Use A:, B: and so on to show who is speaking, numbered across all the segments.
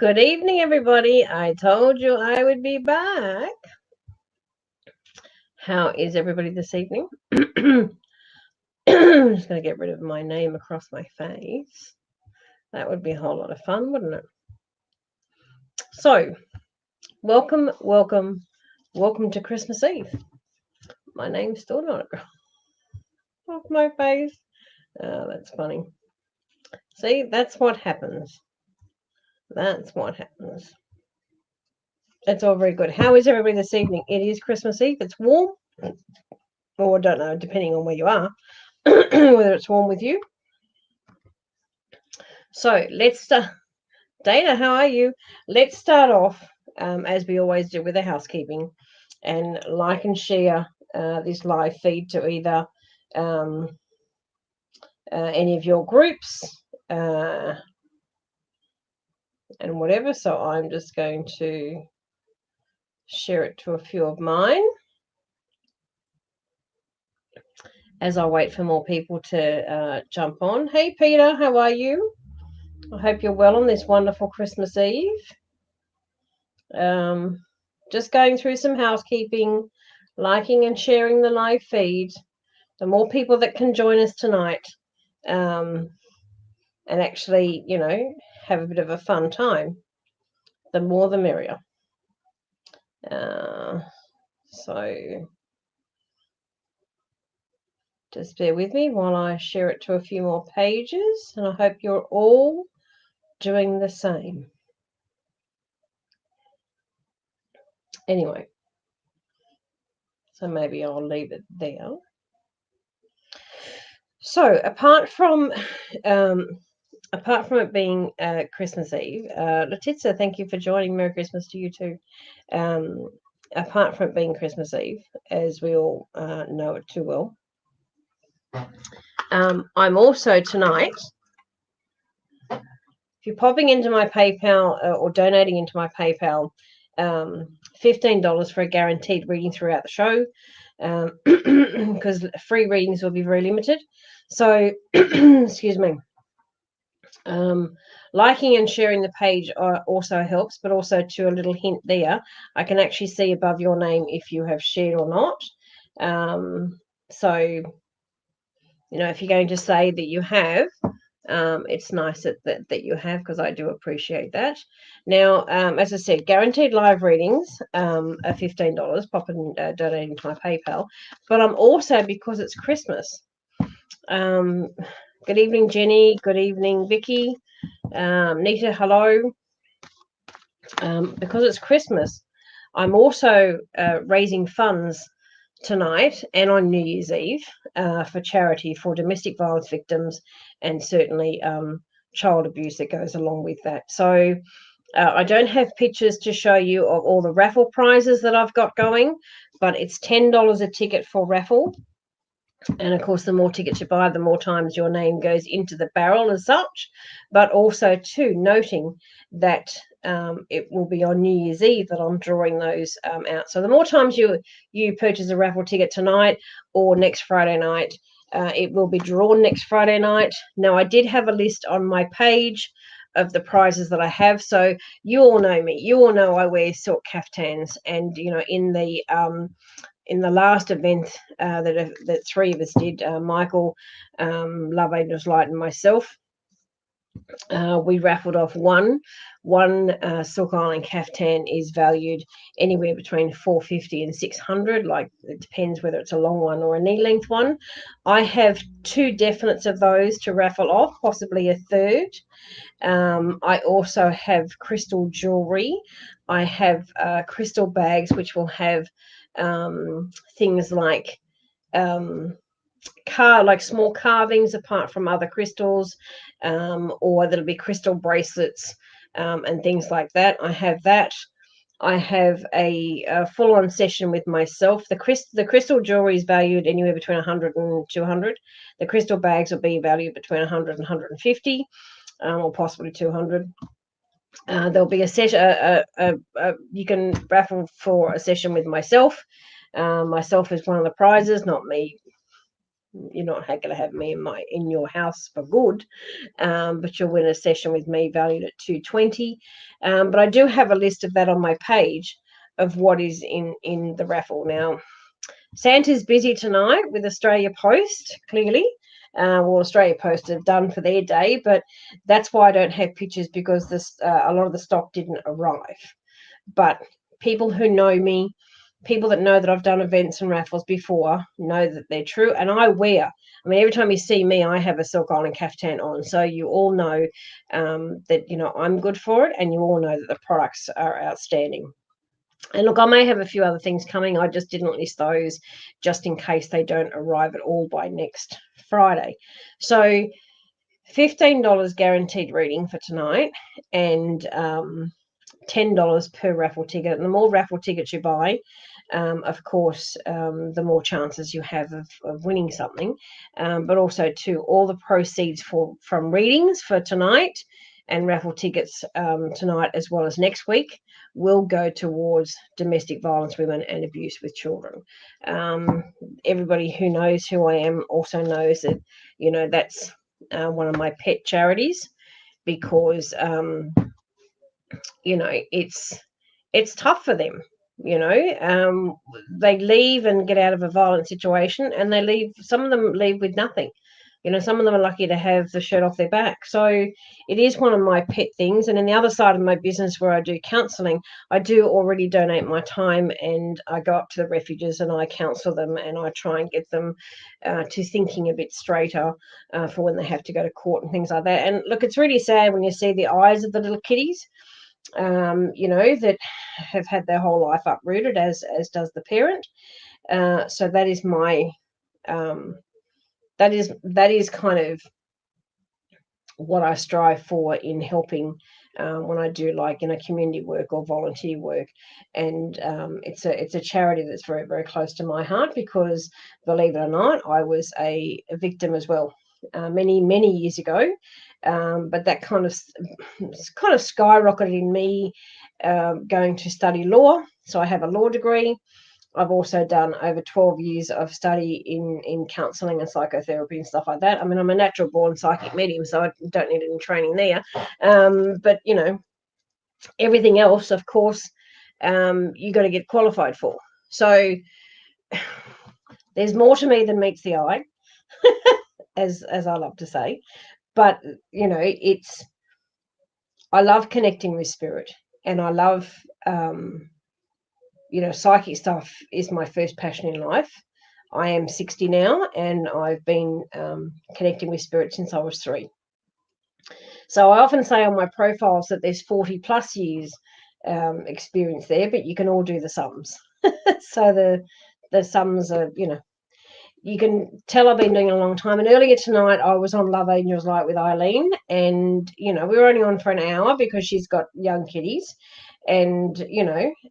A: Good evening, everybody. I told you I would be back. How is everybody this evening? I'm just going to get rid of my name across my face. That would be a whole lot of fun, wouldn't it? So, welcome to Christmas Eve. My name's still not off my face. Oh, that's funny. See, that's what happens. That's what happens. It's all very good. How is everybody this evening? It is Christmas Eve. It's warm. Or I don't know, depending on where you are, whether it's warm with you. So let's start. Dana, how are you? Let's start off, as we always do, with the housekeeping, and like and share this live feed to either any of your groups and whatever. So I'm just going to share it to a few of mine as I wait for more people to jump on. Hey, Peter, how are you? I hope you're well on this wonderful Christmas Eve. Just going through some housekeeping, liking and sharing the live feed. The more people that can join us tonight and actually, have a bit of a fun time, the more the merrier. So just bear with me while I share it to a few more pages, and I hope you're all doing the same. Anyway, so maybe I'll leave it there. So apart from it being Christmas Eve, Letizia, thank you for joining. Merry Christmas to you too. Apart from it being Christmas Eve, as we all know it too well, I'm also tonight, if you're popping into my PayPal or donating into my PayPal, $15 for a guaranteed reading throughout the show, because free readings will be very limited. So, excuse me. Liking and sharing the page also helps, but also to a little hint there, I can actually see above your name if you have shared or not. So, if you're going to say that you have, it's nice that you have, because I do appreciate that. Now, as I said, guaranteed live readings are $15, pop and donating to my PayPal. But I'm also, because it's Christmas, good evening, Jenny. Good evening, Vicky. Nita, hello. Because it's Christmas, I'm also raising funds tonight and on New Year's Eve for charity for domestic violence victims, and certainly child abuse that goes along with that. So I don't have pictures to show you of all the raffle prizes that I've got going, but it's $10 a ticket for raffle. And of course, the more tickets you buy, the more times your name goes into the barrel as such. But also, too, noting that it will be on New Year's Eve that I'm drawing those out. So the more times you purchase a raffle ticket tonight or next Friday night, it will be drawn next Friday night. Now, I did have a list on my page of the prizes that I have. So you all know me. You all know I wear silk kaftans, and in the last event that three of us did, Michael, Love Angels Light, and myself, we raffled off one Silk Island kaftan is valued anywhere between $450 and $600. Like, it depends whether it's a long one or a knee length one. I have two definites of those to raffle off, possibly a third. I also have Crystal Jewelrey. I have crystal bags, which will have things like small carvings apart from other crystals, or there'll be crystal bracelets and things like that. I have that. I have a full-on session with myself. The crystal jewelry is valued anywhere between $100 and $200. The crystal bags will be valued between $100 and $150, or possibly $200. There'll be a session. You can raffle for a session with myself. Myself is one of the prizes, not me you're not going to have me in your house for good, but you'll win a session with me valued at $220. But I do have a list of that on my page of what is in the raffle. Now, Santa's busy tonight with Australia Post, clearly. Well, Australia Post are done for their day, but that's why I don't have pictures, because a lot of the stock didn't arrive. But people who know me, people that know that I've done events and raffles before, know that they're true. And every time you see me, I have a Silk Kaftan on. So you all know that, I'm good for it, and you all know that the products are outstanding. And look, I may have a few other things coming. I just didn't list those just in case they don't arrive at all by next Friday. So $15 guaranteed reading for tonight, and $10 per raffle ticket. And the more raffle tickets you buy, of course, the more chances you have of winning something. But also, too, all the proceeds from readings for tonight and raffle tickets tonight as well as next week will go towards domestic violence, women, and abuse with children. Everybody who knows who I am also knows that, that's one of my pet charities, because it's tough for them. They leave and get out of a violent situation, and some of them leave with nothing. Some of them are lucky to have the shirt off their back. So it is one of my pet things. And in the other side of my business, where I do counselling, I do already donate my time, and I go up to the refuges and I counsel them, and I try and get them to thinking a bit straighter for when they have to go to court and things like that. And look, it's really sad when you see the eyes of the little kiddies, that have had their whole life uprooted, as does the parent. So that is my that is kind of what I strive for in helping when I do community work or volunteer work. And it's a charity that's very, very close to my heart, because believe it or not, I was a victim as well many years ago. But that kind of skyrocketed in me going to study law. So I have a law degree. I've also done over 12 years of study in counselling and psychotherapy and stuff like that. I'm a natural born psychic medium, so I don't need any training there. But, everything else, of course, you got to get qualified for. So there's more to me than meets the eye, as I love to say. But, I love connecting with spirit, and I love psychic stuff is my first passion in life. I am 60 now, and I've been connecting with spirit since I was 3. So I often say on my profiles that there's 40 plus years experience there, but you can all do the sums. So the sums are, you can tell I've been doing it a long time. And earlier tonight, I was on Love Angels Light with Eileen, and, we were only on for an hour because she's got young kiddies. And,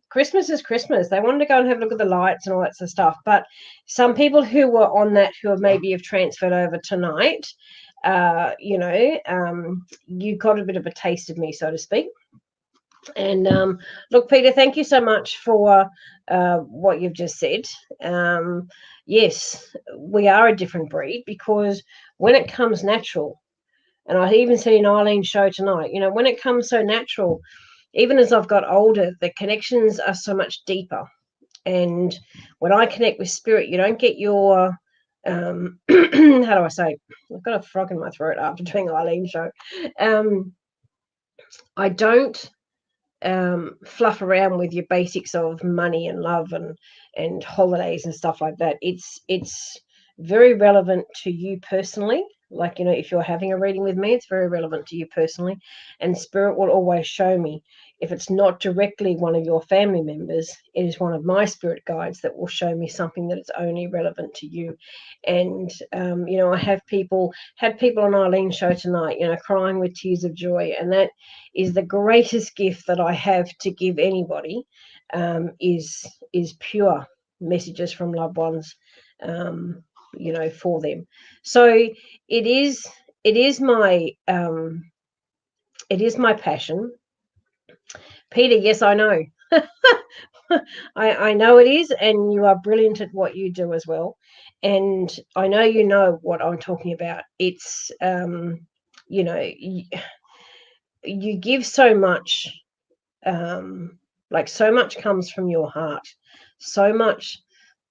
A: Christmas is Christmas. They wanted to go and have a look at the lights and all that sort of stuff. But some people who were on that, who maybe have transferred over tonight, you got a bit of a taste of me, so to speak. And look, Peter, thank you so much for what you've just said. Yes, we are a different breed, because when it comes natural, and I even said in Eileen's show tonight, when it comes so natural, even as I've got older, the connections are so much deeper. And when I connect with spirit, you don't get your, how do I say? I've got a frog in my throat after doing Eileen's show. I don't fluff around with your basics of money and love and holidays and stuff like that. It's very relevant to you personally. If you're having a reading with me, it's very relevant to you personally. And spirit will always show me, if it's not directly one of your family members, it is one of my spirit guides that will show me something that is only relevant to you. And, I had people on Eileen's show tonight, crying with tears of joy. And that is the greatest gift that I have to give anybody, is pure messages from loved ones, for them. So it is my passion. Peter, yes, I know. I know it is, and you are brilliant at what you do as well. And I know you know what I'm talking about. It's you know, you give so much, like so much comes from your heart, so much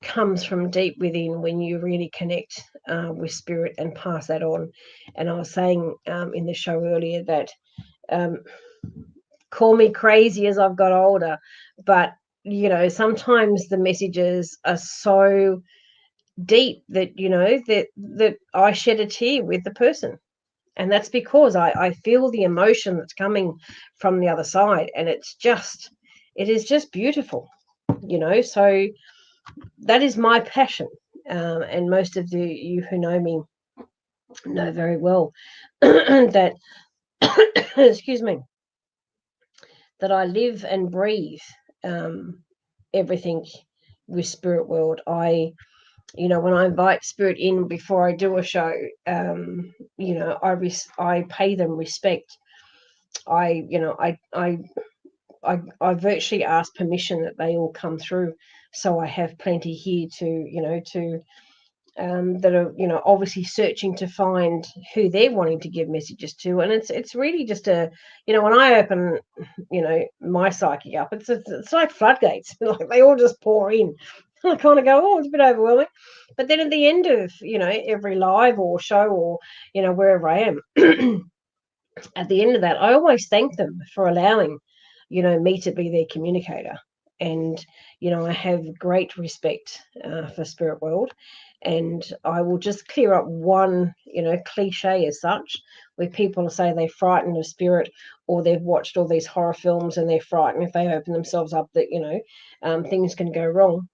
A: comes from deep within when you really connect with spirit and pass that on. And I was saying in the show earlier that um, call me crazy as I've got older, but sometimes the messages are so deep that that I shed a tear with the person, and that's because I feel the emotion that's coming from the other side, and it is just beautiful. So that is my passion, and most of you who know me know very well that excuse me, that I live and breathe everything with spirit world. When I invite spirit in before I do a show, I pay them respect. I virtually ask permission that they all come through, so I have plenty here to that are obviously searching to find who they're wanting to give messages to. And it's really just when I open my psyche up, it's like floodgates. Like they all just pour in. I kind of go, oh, it's a bit overwhelming, but then at the end of every live or show or wherever I am, at the end of that, I always thank them for allowing me to be their communicator. And I have great respect for spirit world. And I will just clear up one cliche as such, where people say they're frightened of spirit, or they've watched all these horror films and they're frightened if they open themselves up that things can go wrong.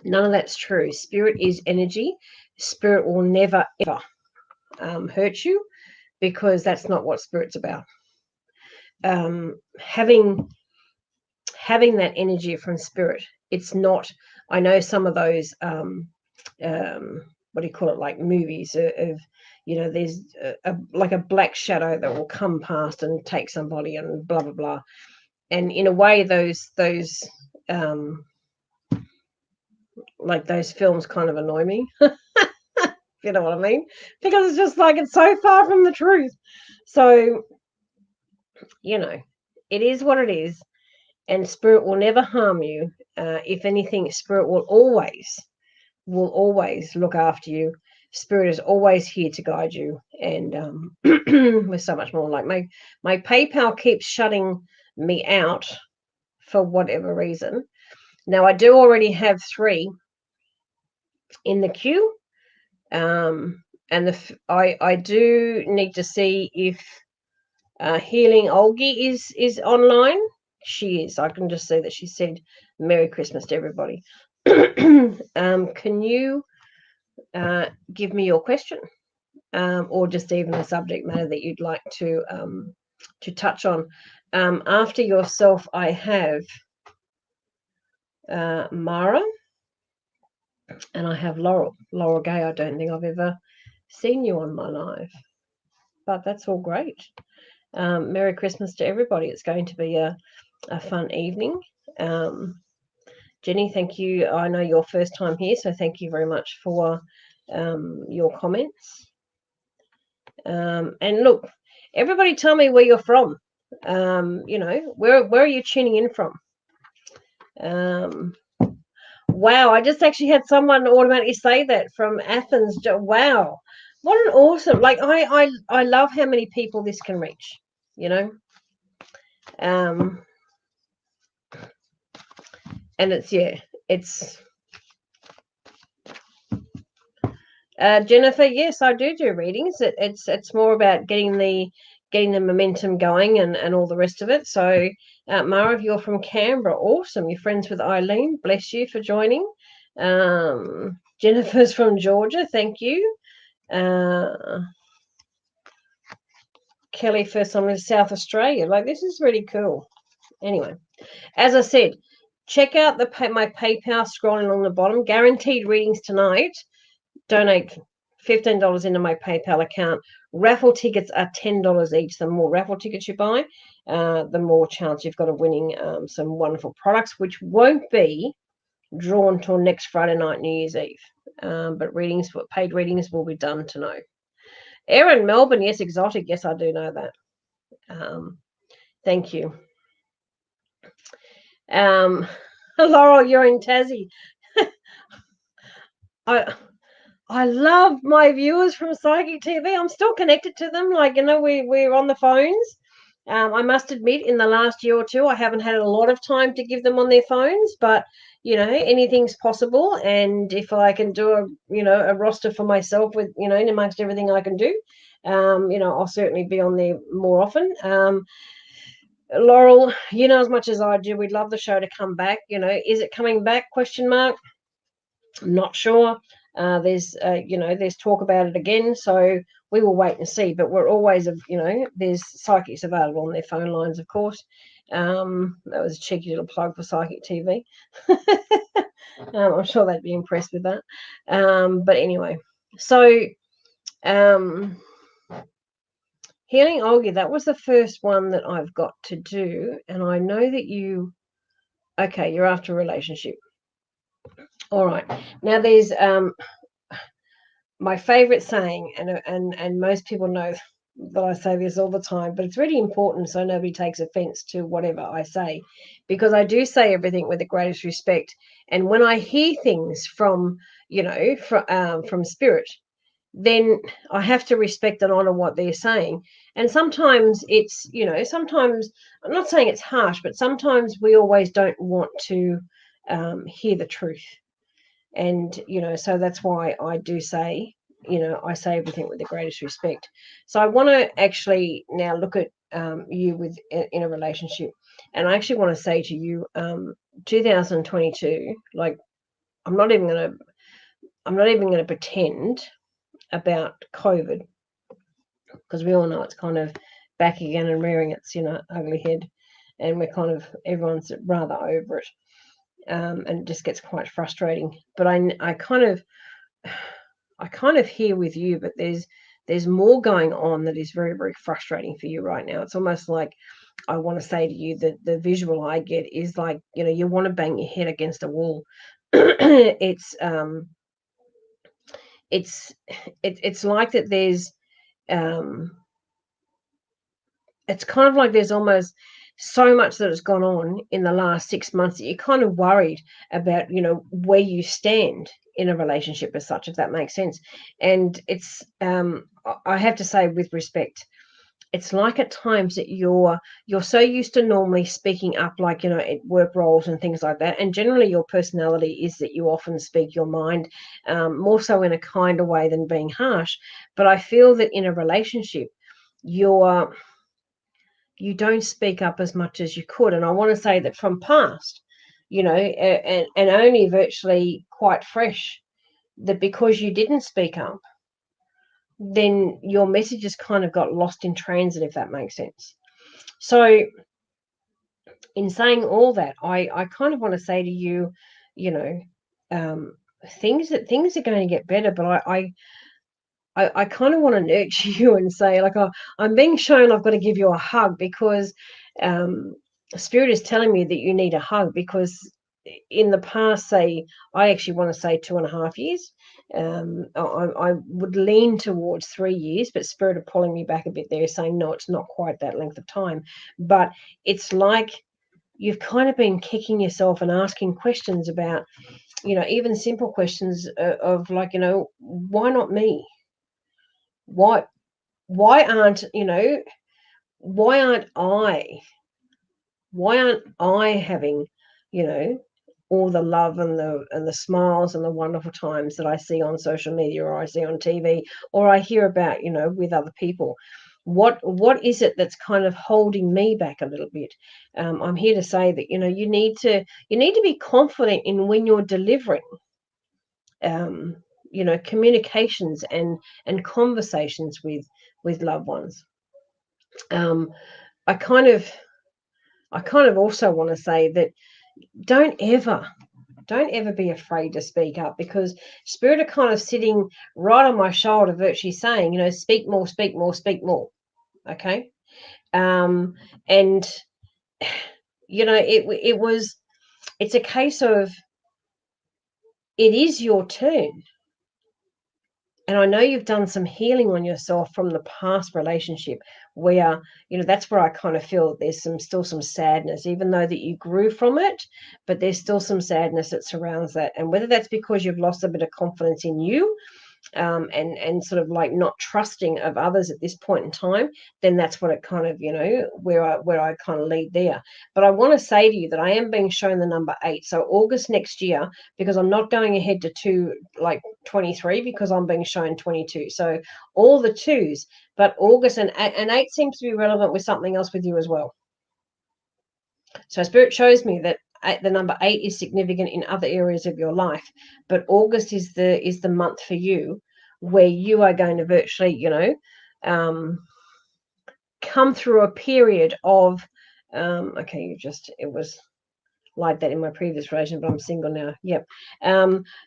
A: None of that's true. Spirit is energy. Spirit will never ever hurt you, because that's not what spirit's about. Having that energy from spirit, it's not. I know some of those what do you call it, like movies of there's like a black shadow that will come past and take somebody and blah blah blah. And in a way, those like those films kind of annoy me. You know what I mean? Because it's just like it's so far from the truth. So it is what it is, and spirit will never harm you. If anything, spirit will always look after you. Spirit is always here to guide you, and with so much more. Like my PayPal keeps shutting me out for whatever reason. Now I do already have 3 in the queue, and I do need to see if Healing Olgie is online. She is. I can just see that she said Merry Christmas to everybody. Can you give me your question, or just even a subject matter that you'd like to touch on? After yourself, I have Mara, and I have Laurel Gay. I don't think I've ever seen you on my live, but that's all great. Merry Christmas to everybody. It's going to be a fun evening. Jenny, thank you. I know your first time here, so thank you very much for your comments. And look, everybody tell me where you're from. Where are you tuning in from? Wow, I just actually had someone automatically say that from Athens. Wow, what an awesome! Like I love how many people this can reach. And it's Jennifer. Yes, I do readings. It's more about getting the momentum going and all the rest of it. So, Mara, if you're from Canberra, awesome. You're friends with Eileen. Bless you for joining. Jennifer's from Georgia. Thank you. Kelly, first time in South Australia. Like, this is really cool. Anyway, as I said, check out my PayPal scrolling on the bottom. Guaranteed readings tonight. Donate $15 into my PayPal account. Raffle tickets are $10 each. The more raffle tickets you buy, the more chance you've got of winning some wonderful products, which won't be drawn till next Friday night, New Year's Eve. But paid readings will be done to know. Erin, Melbourne, yes, exotic. Yes, I do know that. Thank you. Laurel, you're in Tassie. I love my viewers from Psychic TV. I'm still connected to them. Like, we're on the phones. I must admit, in the last year or two, I haven't had a lot of time to give them on their phones, but anything's possible. And if I can do a roster for myself with, in amongst everything I can do, I'll certainly be on there more often. Laurel, as much as I do, we'd love the show to come back. Is it coming back? Question mark. I'm not sure. There's talk about it again, so we will wait and see. But we're always, there's psychics available on their phone lines, of course. That was a cheeky little plug for Psychic TV. I'm sure they'd be impressed with that. But anyway, so Healing Olga, that was the first one that I've got to do, and I know that you're after a relationship. All right. Now there's my favorite saying, and most people know that I say this all the time, but it's really important so nobody takes offense to whatever I say, because I do say everything with the greatest respect. And when I hear things from spirit, then I have to respect and honor what they're saying. And sometimes it's, sometimes, I'm not saying it's harsh, but sometimes we always don't want to hear the truth. And, so that's why I do say, I say everything with the greatest respect. So I want to actually now look at you in a relationship. And I actually want to say to you, 2022, like, I'm not even going to pretend about COVID, because we all know it's kind of back again and rearing its ugly head, and everyone's rather over it, and it just gets quite frustrating. But I kind of hear with you, but there's more going on that is very, very frustrating for you right now. It's almost like I want to say to you that the visual I get is like, you want to bang your head against a wall. It's like that there's it's kind of like there's almost so much that has gone on in the last 6 months that you're kind of worried about, where you stand in a relationship as such, if that makes sense. And it's I have to say, with respect, it's like at times that you're so used to normally speaking up, like, at work roles and things like that. And generally your personality is that you often speak your mind, more so in a kinder way than being harsh. But I feel that in a relationship, you don't speak up as much as you could. And I want to say that from past, and only virtually quite fresh, that because you didn't speak up, then your messages kind of got lost in transit, if that makes sense. So in saying all that, I kind of want to say to you, things are going to get better, but I kind of want to nurture you and say, like, I'm being shown I've got to give you a hug, because Spirit is telling me that you need a hug, because in the past, say, I actually want to say 2.5 years. I would lean towards 3 years, but Spirit are pulling me back a bit there, saying, no, it's not quite that length of time. But it's like you've kind of been kicking yourself and asking questions about, even simple questions of like, why not me? Why aren't I having, all the love and the smiles and the wonderful times that I see on social media, or I see on TV, or I hear about, with other people? What is it that's kind of holding me back a little bit? I'm here to say that, you need to be confident in when you're delivering communications and conversations with loved ones. I kind of also want to say that don't ever be afraid to speak up, because Spirit are kind of sitting right on my shoulder, virtually saying, speak more, speak more, speak more. Okay. And you know, it's a case of it is your turn. And I know you've done some healing on yourself from the past relationship where, you know, that's where I kind of feel there's still some sadness, even though that you grew from it, but there's still some sadness that surrounds that. And whether that's because you've lost a bit of confidence in you, and sort of like not trusting of others at this point in time, then that's what it kind of, you know, where I kind of lead there. But I want to say to you that I am being shown the number 8. So August next year, because I'm not going ahead to 23, because I'm being shown 22. So all the twos, but August and 8 seems to be relevant with something else with you as well. So Spirit shows me that the number 8 is significant in other areas of your life, but August is the month for you where you are going to virtually, you know, come through a period of okay, it was like that in my previous relation, but I'm single now. Yep.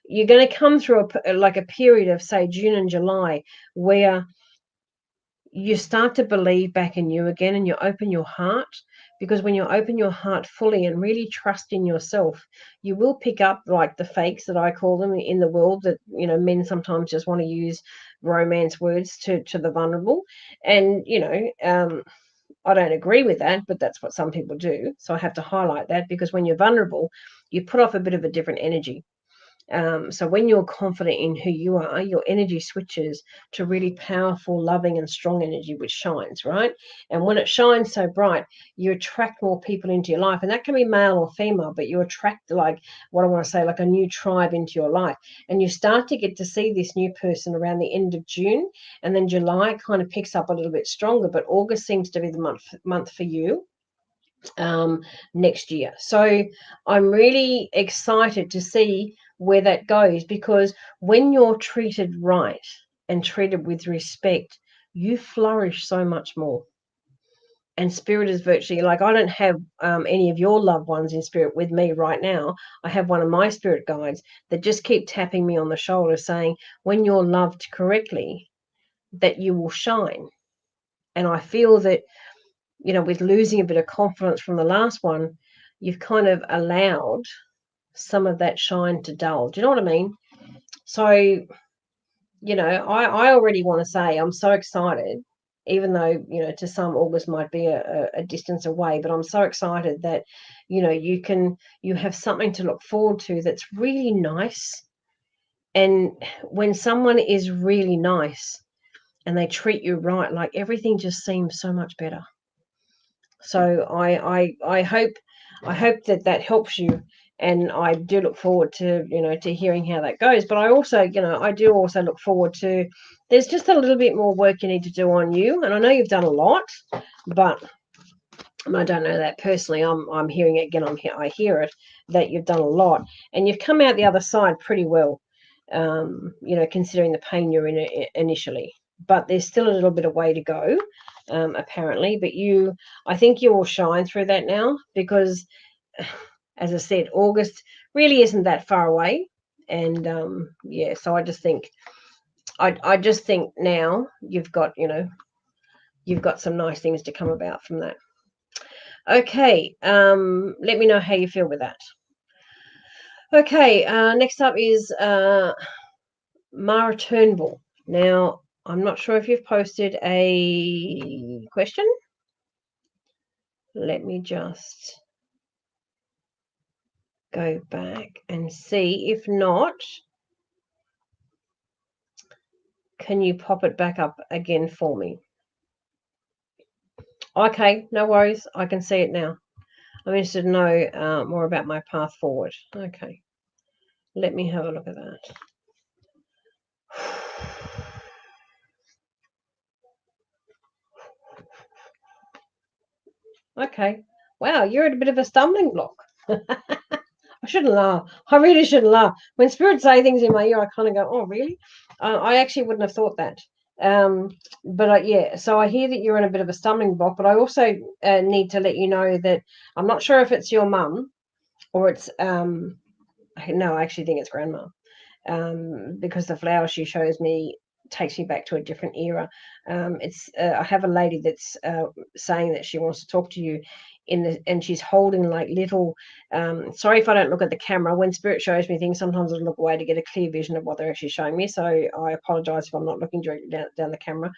A: You're going to come through a period of, say, June and July, where you start to believe back in you again, and you open your heart, because when you open your heart fully and really trust in yourself, you will pick up like the fakes that I call them in the world, that, you know, men sometimes just want to use romance words to the vulnerable. And, you know, I don't agree with that, but that's what some people do. So I have to highlight that, because when you're vulnerable, you put off a bit of a different energy. So when you're confident in who you are, your energy switches to really powerful, loving, and strong energy, which shines, right? And when it shines so bright, you attract more people into your life. And that can be male or female, but you attract, like, what I want to say, like a new tribe into your life. And you start to get to see this new person around the end of June. And then July kind of picks up a little bit stronger, but August seems to be the month for you next year. So I'm really excited to see where that goes, because when you're treated right and treated with respect, you flourish so much more. And Spirit is virtually, like, I don't have any of your loved ones in spirit with me right now. I have one of my spirit guides that just keep tapping me on the shoulder saying, when you're loved correctly, that you will shine. And I feel that, you know, with losing a bit of confidence from the last one, you've kind of allowed some of that shine to dull. Do you know what I mean? So, you know, I already want to say I'm so excited, even though, you know, to some August might be a distance away, but I'm so excited that, you know, you have something to look forward to that's really nice. And when someone is really nice and they treat you right, like, everything just seems so much better. So I hope that helps you, and I do look forward to, you know, to hearing how that goes. But I also, you know, I do also look forward to, there's just a little bit more work you need to do on you, and I know you've done a lot, but I don't know that personally. I'm hearing it again. I hear it, that you've done a lot, and you've come out the other side pretty well. You know, considering the pain you're in initially, but there's still a little bit of way to go, apparently. But I think you will shine through that now, because, as I said, August really isn't that far away. And yeah, so I just think, I just think now you've got, you know, you've got some nice things to come about from that. Okay, let me know how you feel with that. Okay, next up is Mara Turnbull. Now, I'm not sure if you've posted a question. Let me just go back and see. If not, can you pop it back up again for me? Okay, no worries. I can see it now. I'm interested to know more about my path forward. Okay, let me have a look at that. Okay. Wow, you're at a bit of a stumbling block. I shouldn't laugh. I really shouldn't laugh. When spirits say things in my ear, I kind of go, oh, really? I actually wouldn't have thought that. But yeah, so I hear that you're in a bit of a stumbling block, but I also need to let you know that I'm not sure if it's your mum or it's, no, I actually think it's grandma, because the flower she shows me takes me back to a different era. I have a lady that's saying that she wants to talk to you and she's holding like little, sorry if I don't look at the camera. When spirit shows me things, sometimes I look away to get a clear vision of what they're actually showing me. So I apologize if I'm not looking directly down the camera.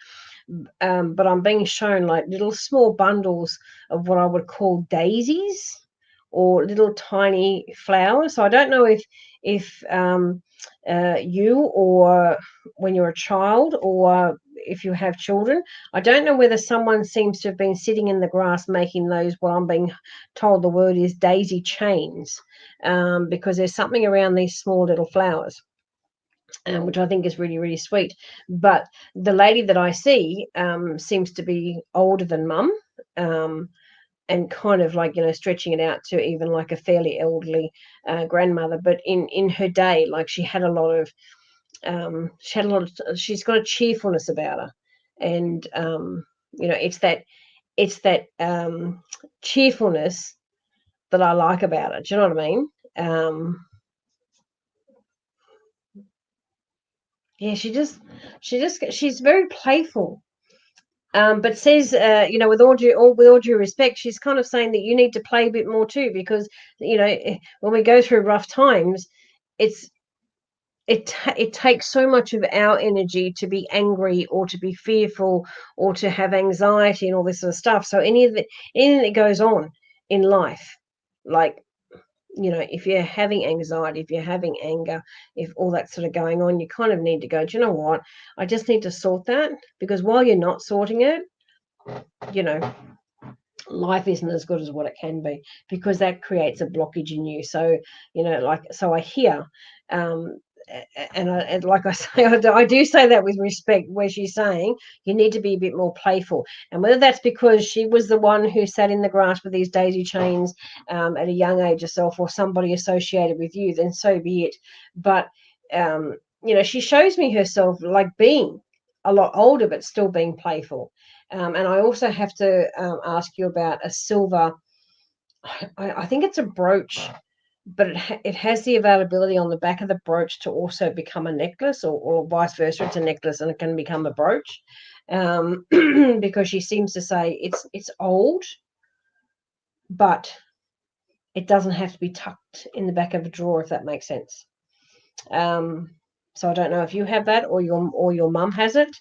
A: But I'm being shown like little small bundles of what I would call daisies or little tiny flowers. So I don't know if you, or when you're a child, or if you have children, I don't know whether someone seems to have been sitting in the grass making those, what I'm being told the word is daisy chains, because there's something around these small little flowers. Which I think is really, really sweet. But the lady that I see seems to be older than mum, and kind of like, stretching it out to even like a fairly elderly grandmother. But in her day, like she's got a cheerfulness about her. And, it's that cheerfulness that I like about it. Do you know what I mean? Yeah, she's very playful. But says, with all due respect, she's kind of saying that you need to play a bit more too, because when we go through rough times, it's it takes so much of our energy to be angry or to be fearful or to have anxiety and all this sort of stuff. So anything that goes on in life, like, if you're having anxiety, if you're having anger, if all that sort of going on, you kind of need to go, do you know what? I just need to sort that, because while you're not sorting it, you know, life isn't as good as what it can be, because that creates a blockage in you. So, so I hear, um, and like I say, I do say that with respect, where she's saying you need to be a bit more playful. And whether that's because she was the one who sat in the grass with these daisy chains at a young age herself, or somebody associated with you, then so be it. But, she shows me herself like being a lot older, but still being playful. And I also have to ask you about a silver, I think it's a brooch, but it has the availability on the back of the brooch to also become a necklace, or vice versa. It's a necklace and it can become a brooch, because she seems to say it's old, but it doesn't have to be tucked in the back of a drawer, if that makes sense. So I don't know if you have that, or your mum has it.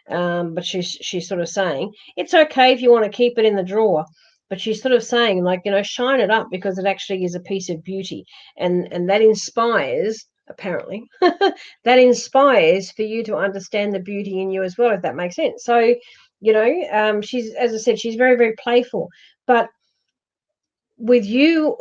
A: But she's sort of saying it's okay if you want to keep it in the drawer, but she's sort of saying, like, shine it up, because it actually is a piece of beauty, and that inspires, apparently, that inspires for you to understand the beauty in you as well, if that makes sense. So, she's, as I said, she's very, very playful, but with you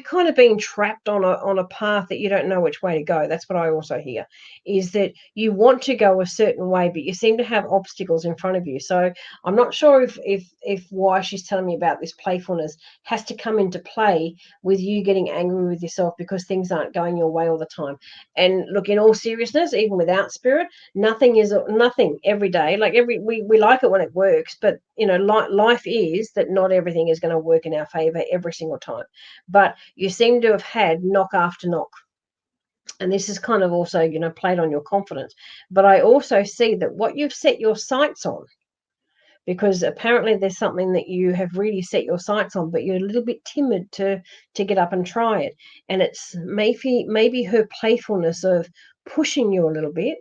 A: kind of being trapped on a path that you don't know which way to go. That's what I also hear, is that you want to go a certain way, but you seem to have obstacles in front of you. So I'm not sure if why she's telling me about this playfulness has to come into play with you getting angry with yourself because things aren't going your way all the time. And look, in all seriousness, even without spirit, nothing every day. Like, we like it when it works, but life is that not everything is going to work in our favor every single time. But you seem to have had knock after knock, and this is kind of also played on your confidence. But I also see that what you've set your sights on, because apparently there's something that you have really set your sights on, but you're a little bit timid to get up and try it. And it's maybe her playfulness of pushing you a little bit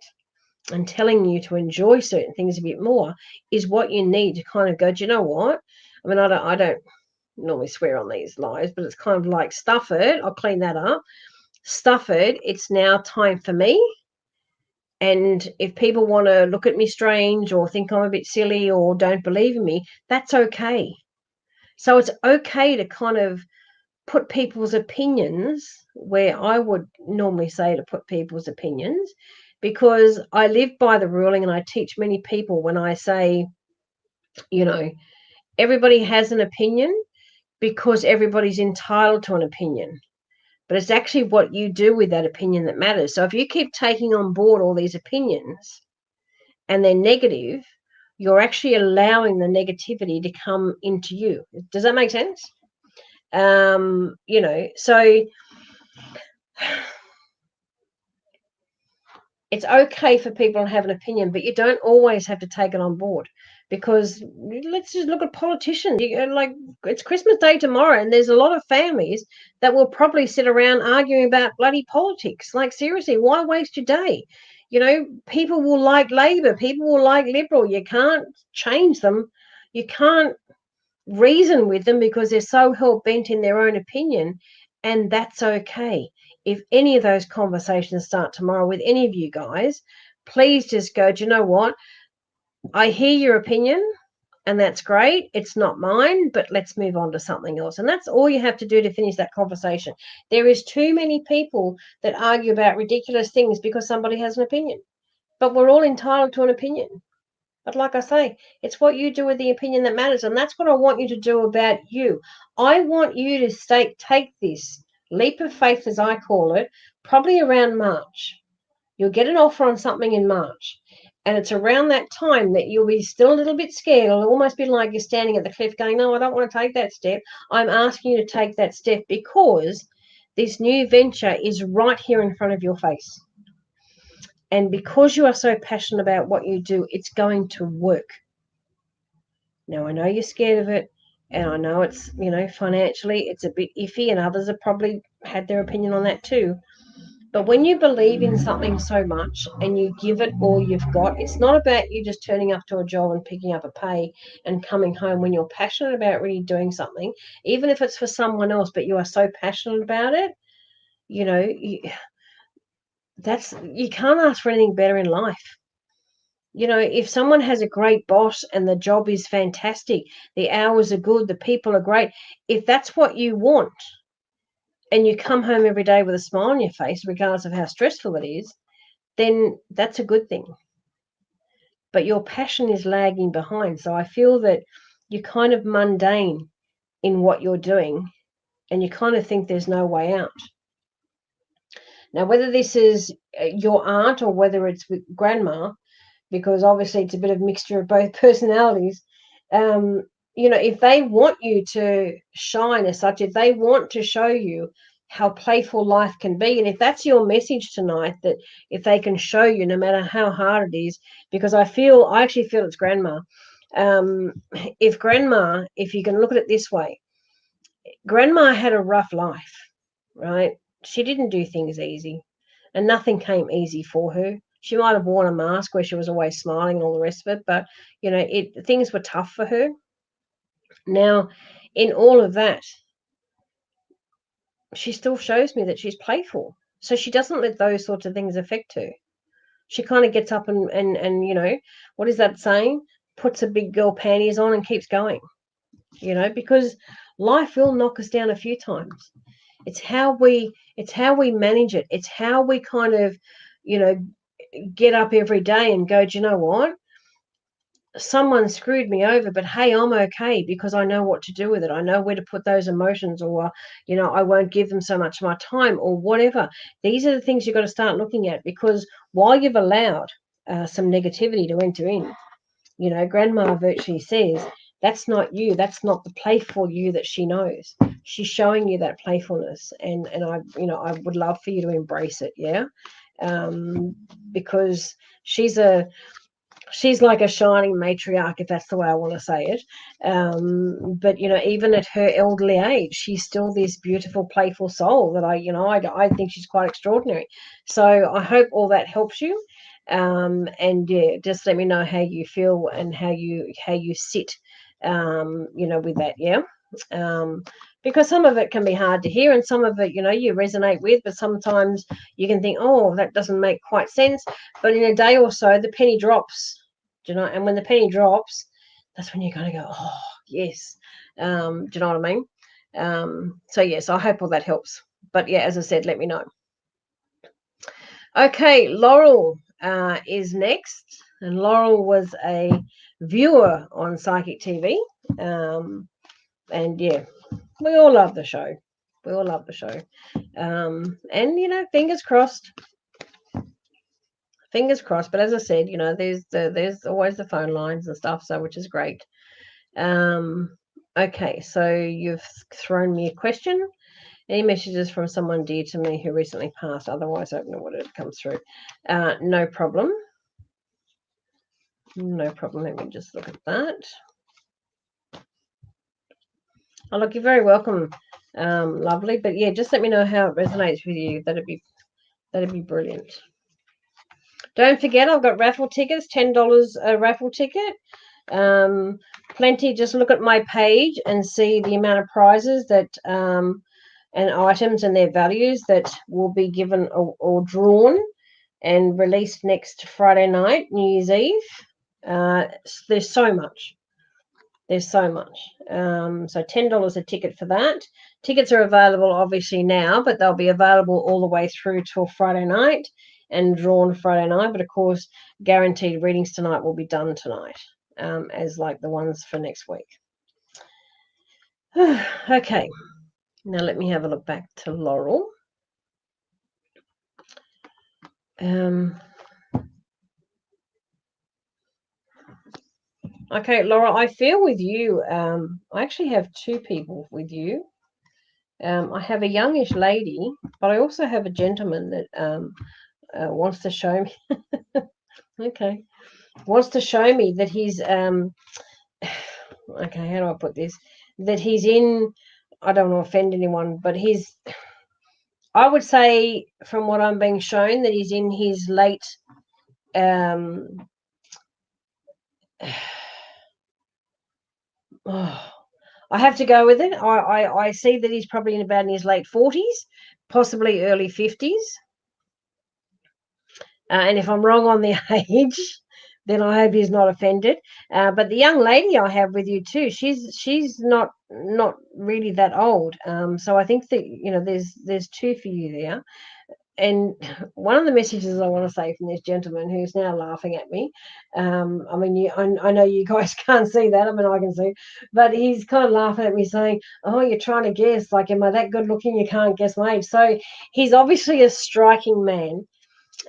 A: and telling you to enjoy certain things a bit more is what you need to kind of go, do you know what? I mean, I don't normally swear on these lives, but it's kind of like, stuff it, I'll clean that up. Stuff it, it's now time for me. And if people want to look at me strange or think I'm a bit silly or don't believe in me, that's okay. So it's okay to kind of put people's opinions where I would normally say to put people's opinions, because I live by the ruling, and I teach many people when I say, everybody has an opinion, because everybody's entitled to an opinion. But it's actually what you do with that opinion that matters. So if you keep taking on board all these opinions and they're negative, you're actually allowing the negativity to come into you. Does that make sense? So it's okay for people to have an opinion, but you don't always have to take it on board. Because let's just look at politicians. Like, it's Christmas Day tomorrow, and there's a lot of families that will probably sit around arguing about bloody politics. Like, seriously, why waste your day? People will like Labor, people will like Liberal. You can't change them. You can't reason with them because they're so hell bent in their own opinion, and that's okay. If any of those conversations start tomorrow with any of you guys, please just go, do you know what? I hear your opinion, and that's great. It's not mine, but let's move on to something else. And that's all you have to do to finish that conversation. There is too many people that argue about ridiculous things because somebody has an opinion, but we're all entitled to an opinion. But like I say, it's what you do with the opinion that matters. And that's what I want you to do about you. I want you to take this leap of faith, as I call it, probably around March. You'll get an offer on something in March. And it's around that time that you'll be still a little bit scared. It'll almost be like you're standing at the cliff going, no, I don't want to take that step. I'm asking you to take that step because this new venture is right here in front of your face. And because you are so passionate about what you do, it's going to work. Now, I know you're scared of it, and I know it's, financially it's a bit iffy, and others have probably had their opinion on that too. But when you believe in something so much and you give it all you've got, it's not about you just turning up to a job and picking up a pay and coming home. When you're passionate about really doing something, even if it's for someone else, but you are so passionate about it, you can't ask for anything better in life. If someone has a great boss and the job is fantastic, the hours are good, the people are great, if that's what you want and you come home every day with a smile on your face, regardless of how stressful it is, then that's a good thing. But your passion is lagging behind. So I feel that you're kind of mundane in what you're doing and you kind of think there's no way out. Now, whether this is your aunt or whether it's with grandma, because obviously it's a bit of mixture of both personalities. If they want you to shine as such, if they want to show you how playful life can be, and if that's your message tonight, that if they can show you no matter how hard it is, because I actually feel it's grandma. If you can look at it this way, grandma had a rough life, right? She didn't do things easy, and nothing came easy for her. She might have worn a mask where she was always smiling and all the rest of it, but things were tough for her. Now, in all of that, she still shows me that she's playful. So she doesn't let those sorts of things affect her. She kind of gets up and what is that saying? Puts a big girl panties on and keeps going. Because life will knock us down a few times. It's how we manage it. It's how we kind of, get up every day and go, do you know what? Someone screwed me over, but hey, I'm okay because I know what to do with it. I know where to put those emotions, or, I won't give them so much of my time or whatever. These are the things you've got to start looking at, because while you've allowed some negativity to enter in, grandma virtually says, that's not you. That's not the playful you that she knows. She's showing you that playfulness. And I would love for you to embrace it. Yeah. Because she's like a shining matriarch, if that's the way I want to say it. But even at her elderly age, she's still this beautiful, playful soul that I think she's quite extraordinary. So I hope all that helps you. And yeah, just let me know how you feel and how you sit, with that. Yeah. Because some of it can be hard to hear and some of it, you resonate with, but sometimes you can think, oh, that doesn't make quite sense. But in a day or so, the penny drops, and when the penny drops, that's when you're going to go, oh, yes. Do you know what I mean? So, yes, I hope all that helps. But, yeah, as I said, let me know. Okay, Laurel is next. And Laurel was a viewer on Psychic TV. And, yeah, we all love the show. We all love the show. And, fingers crossed. Fingers crossed. But as I said, there's always the phone lines and stuff, so which is great. Okay, so you've thrown me a question. Any messages from someone dear to me who recently passed? Otherwise, I don't know what it comes through. No problem. No problem. Let me just look at that. Oh, look, you're very welcome, lovely. But yeah, just let me know how it resonates with you. That'd be brilliant. Don't forget, I've got raffle tickets. $10 a raffle ticket. Plenty. Just look at my page and see the amount of prizes that and items and their values that will be given or drawn and released next Friday night, New Year's Eve. There's so much. There's so much. So $10 a ticket for that. Tickets are available obviously now, but they'll be available all the way through till Friday night and drawn Friday night. But of course, guaranteed readings tonight will be done tonight, as like the ones for next week. Okay. Now let me have a look back to Laurel. Okay, Laura, I feel with you. I actually have two people with you. I have a youngish lady, but I also have a gentleman that wants to show me. Okay, wants to show me that he's okay. How do I put this? That he's in. I don't want to offend anyone, but I would say, from what I'm being shown, that he's in his late. I have to go with it. I see that he's probably in his late 40s, possibly early 50s. And if I'm wrong on the age, then I hope he's not offended. But the young lady I have with you too, she's not really that old. So I think that there's two for you there. And one of the messages I want to say from this gentleman who's now laughing at me, I mean, I know you guys can't see that. I mean, I can see, but he's kind of laughing at me saying, "Oh, you're trying to guess. Like, am I that good looking? You can't guess my age." So he's obviously a striking man,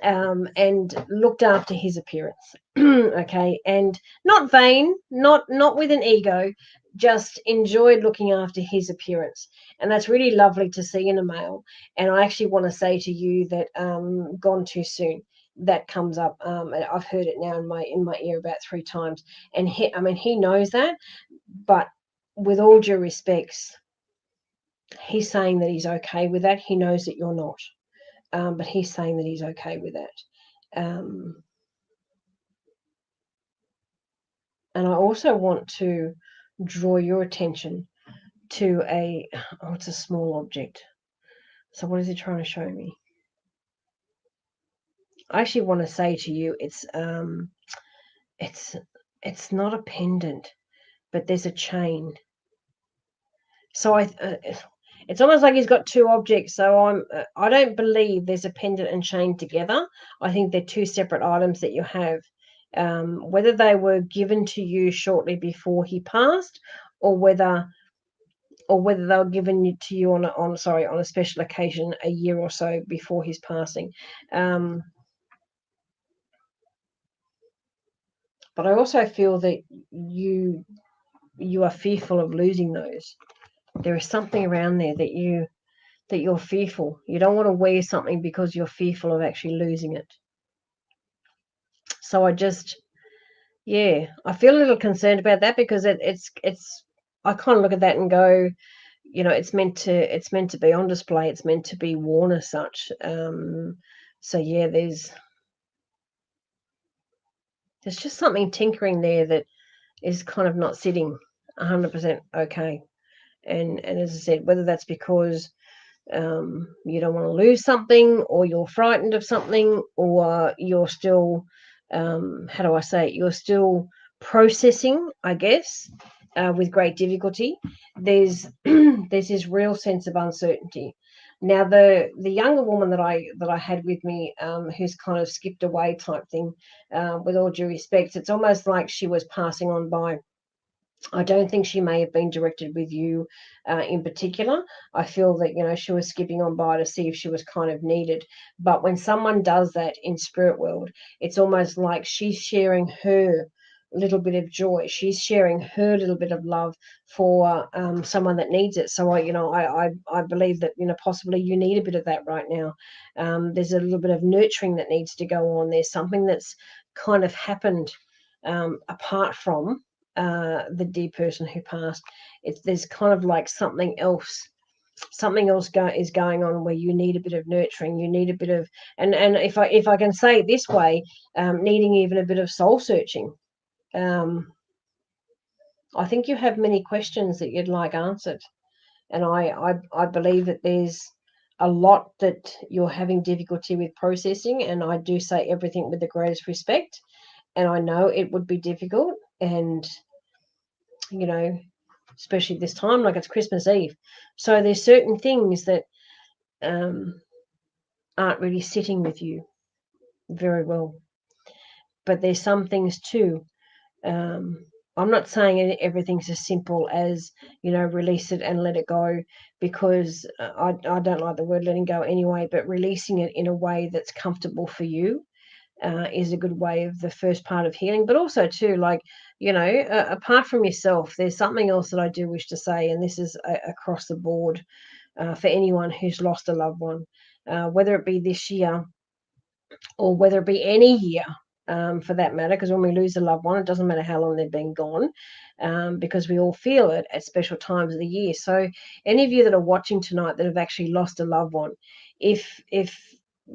A: and looked after his appearance. Okay, and not vain, not with an ego, just enjoyed looking after his appearance, and that's really lovely to see in a male. And I actually want to say to you that gone too soon. That comes up. I've heard it now in my ear about 3 times, and he knows that, but with all due respects, he's saying that he's okay with that. He knows that you're not. But he's saying that he's okay with that. And I also want to draw your attention to it's a small object. So what is he trying to show me? I actually want to say to you, it's not a pendant, but there's a chain. So it's almost like he's got 2 objects. So I don't believe there's a pendant and chain together. I think they're 2 separate items that you have. Whether they were given to you shortly before he passed, or whether they were given to you on a special occasion a year or so before his passing. But I also feel that you are fearful of losing those. There is something around there that you're fearful. You don't want to wear something because you're fearful of actually losing it. So I feel a little concerned about that, because it's I kind of look at that and go, it's meant to be on display. It's meant to be worn as such. So yeah, there's just something tinkering there that is kind of not sitting 100% okay. And as I said, whether that's because you don't want to lose something, or you're frightened of something, or you're still, how do I say it? You're still processing, I guess, with great difficulty. There's this real sense of uncertainty. Now, the younger woman that I had with me, who's kind of skipped away type thing, with all due respect, it's almost like she was passing on by. I don't think she may have been directed with you in particular. I feel that, she was skipping on by to see if she was kind of needed. But when someone does that in spirit world, it's almost like she's sharing her little bit of joy. She's sharing her little bit of love for someone that needs it. So I believe that possibly you need a bit of that right now. There's a little bit of nurturing that needs to go on. There's something that's kind of happened apart from the dear person who passed. There's kind of like something else is going on where you need a bit of nurturing. You need a bit of, and if I can say it this way, needing even a bit of soul searching. I think you have many questions that you'd like answered, and I believe that there's a lot that you're having difficulty with processing, and I do say everything with the greatest respect, and I know it would be difficult, and especially this time, like it's Christmas Eve. So there's certain things that aren't really sitting with you very well. But there's some things too. I'm not saying everything's as simple as, release it and let it go, because I don't like the word letting go anyway, but releasing it in a way that's comfortable for you is a good way of the first part of healing. But also too, like, apart from yourself, there's something else that I do wish to say, and this is across the board for anyone who's lost a loved one, whether it be this year or whether it be any year, for that matter, because when we lose a loved one, it doesn't matter how long they've been gone, because we all feel it at special times of the year. So any of you that are watching tonight that have actually lost a loved one, if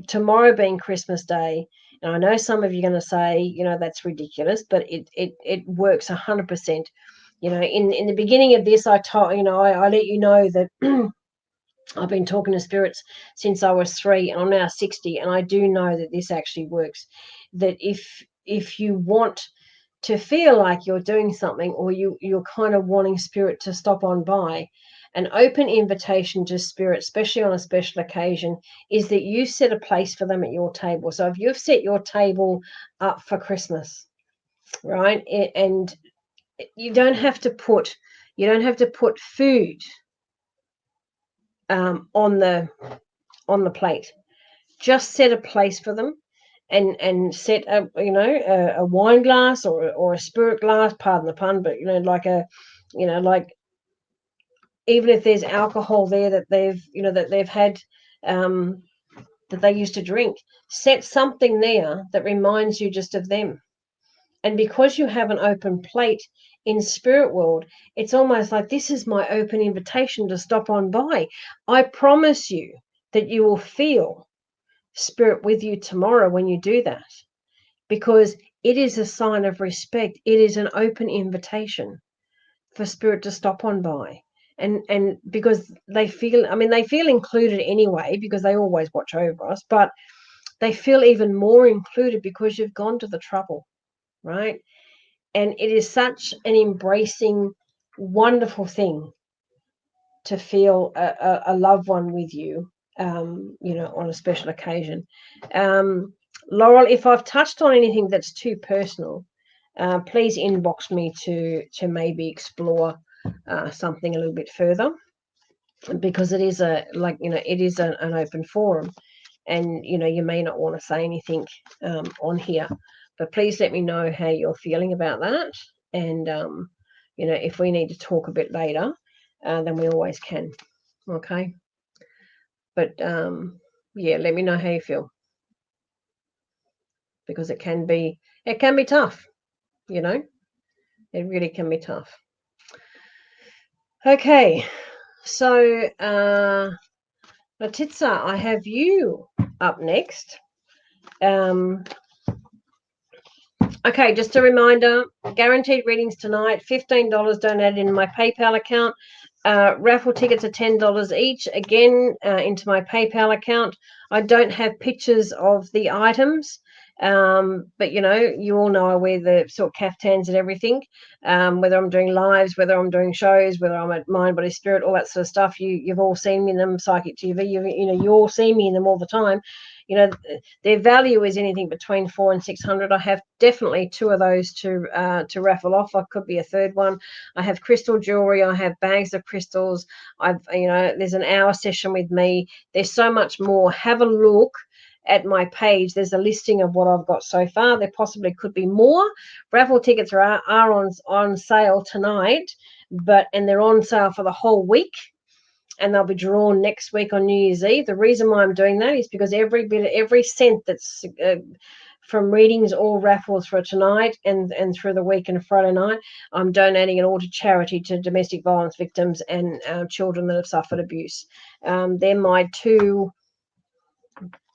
A: tomorrow being Christmas Day, and I know some of you are going to say, that's ridiculous, but it works 100%. In the beginning of this, I let you know that I've been talking to spirits since I was 3, and I'm now 60, and I do know that this actually works. That if you want to feel like you're doing something, or you're kind of wanting spirit to stop on by, an open invitation to spirit, especially on a special occasion, is that you set a place for them at your table. So if you've set your table up for Christmas, right, and you don't have to put food on the plate. Just set a place for them, and set a wine glass or a spirit glass, pardon the pun, but like even if there's alcohol there that they've had, that they used to drink, set something there that reminds you just of them. And because you have an open plate in spirit world, it's almost like, this is my open invitation to stop on by. I promise you that you will feel spirit with you tomorrow when you do that, because it is a sign of respect. It is an open invitation for spirit to stop on by. And because they feel included anyway, because they always watch over us, but they feel even more included because you've gone to the trouble, right? And it is such an embracing, wonderful thing to feel a loved one with you, on a special occasion. Laurel, if I've touched on anything that's too personal, please inbox me to maybe explore something a little bit further, because it is an open forum, and you may not want to say anything on here, but please let me know how you're feeling about that, and if we need to talk a bit later, then we always can. Okay, but yeah, let me know how you feel, because it can be tough. It really can be tough. Okay, so Letitsa, I have you up next. Okay, just a reminder, guaranteed readings tonight, $15 donated in my PayPal account. Raffle tickets are $10 each, again, into my PayPal account. I don't have pictures of the items, but you all know I wear the Silk Kaftans and everything, whether I'm doing lives, whether I'm doing shows, whether I'm at Mind, Body, Spirit, all that sort of stuff. You've all seen me in them, Psychic TV, you all see me in them all the time. Their value is anything between $400 and $600. I have definitely 2 of those to raffle off. I could be a third one. I have Crystal Jewelrey. I have bags of crystals. There's an hour session with me. There's so much more. Have a look at my page, there's a listing of what I've got so far. There possibly could be more. Raffle tickets are on sale tonight, and they're on sale for the whole week, and they'll be drawn next week on New Year's Eve. The reason why I'm doing that is because every cent that's from readings or raffles for tonight and through the week and Friday night, I'm donating it all to charity, to domestic violence victims and children that have suffered abuse. They're my two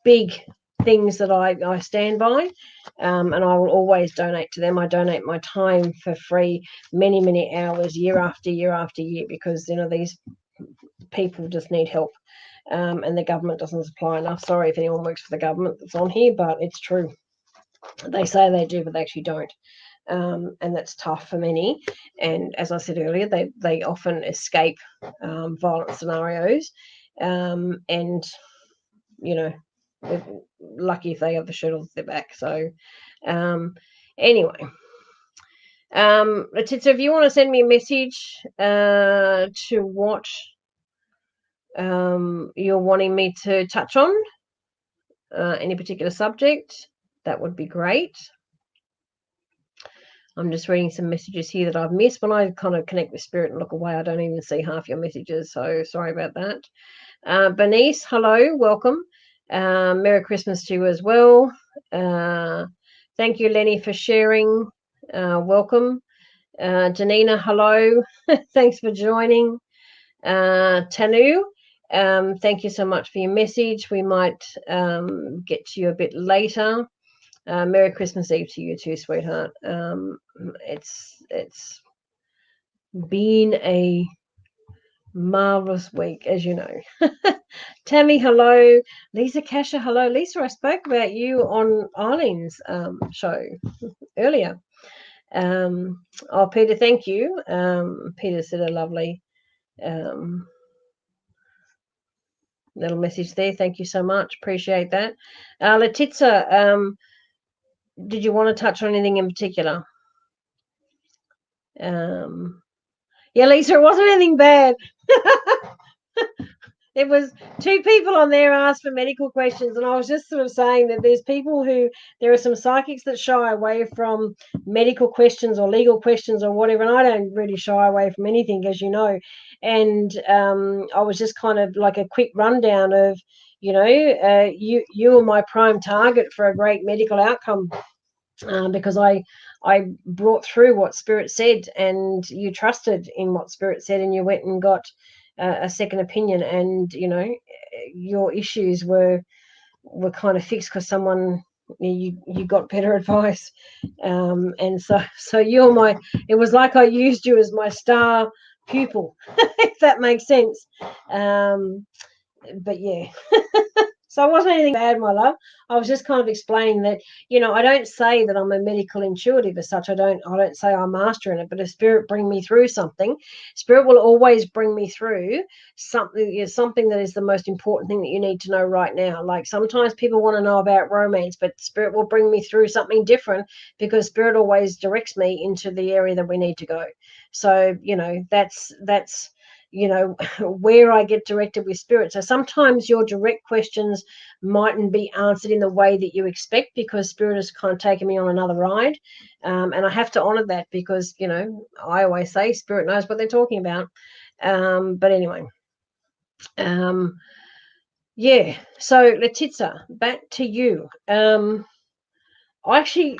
A: big things that I stand by, and I will always donate to them. I donate my time for free, many hours, year after year after year, because these people just need help, and the government doesn't supply enough. Sorry if anyone works for the government that's on here, but it's true. They say they do, but they actually don't. And that's tough for many. And as I said earlier, they often escape violent scenarios, and they're lucky if they have the shirt off their back. So anyway, Letizia, if you want to send me a message to what you're wanting me to touch on, any particular subject, that would be great. I'm just reading some messages here that I've missed. When I kind of connect with spirit and look away, I don't even see half your messages, so sorry about that. Bernice, hello, welcome. Merry Christmas to you as well. Thank you, Lenny, for sharing. Welcome. Janina, hello. Thanks for joining. Tanu, thank you so much for your message. We might get to you a bit later. Merry Christmas Eve to you too, sweetheart. It's been a marvelous week, as you know. Tammy, hello. Lisa Kasha, hello. Lisa, I spoke about you on Eileen's show earlier. Peter, thank you. Peter said a lovely little message there. Thank you so much. Appreciate that. Letizia, did you want to touch on anything in particular? Yeah, Lisa, it wasn't anything bad. It was two people on there asked for medical questions, and I was just sort of saying that there are some psychics that shy away from medical questions or legal questions or whatever, and I don't really shy away from anything, as you know. And I was just kind of like a quick rundown of, you are my prime target for a great medical outcome, because I brought through what Spirit said, and you trusted in what Spirit said, and you went and got a second opinion, and your issues were kind of fixed because someone you got better advice, and so it was like I used you as my star pupil, if that makes sense. But yeah. So it wasn't anything bad, my love. I was just kind of explaining that, I don't say that I'm a medical intuitive as such. I don't say I'm master in it, but if Spirit bring me through something, Spirit will always bring me through something that is the most important thing that you need to know right now. Like sometimes people want to know about romance, but Spirit will bring me through something different, because Spirit always directs me into the area that we need to go. So, that's where I get directed with Spirit. So sometimes your direct questions mightn't be answered in the way that you expect, because Spirit has kind of taken me on another ride, and I have to honor that, because I always say Spirit knows what they're talking about. But anyway, yeah. So Letizia, back to you. I'm actually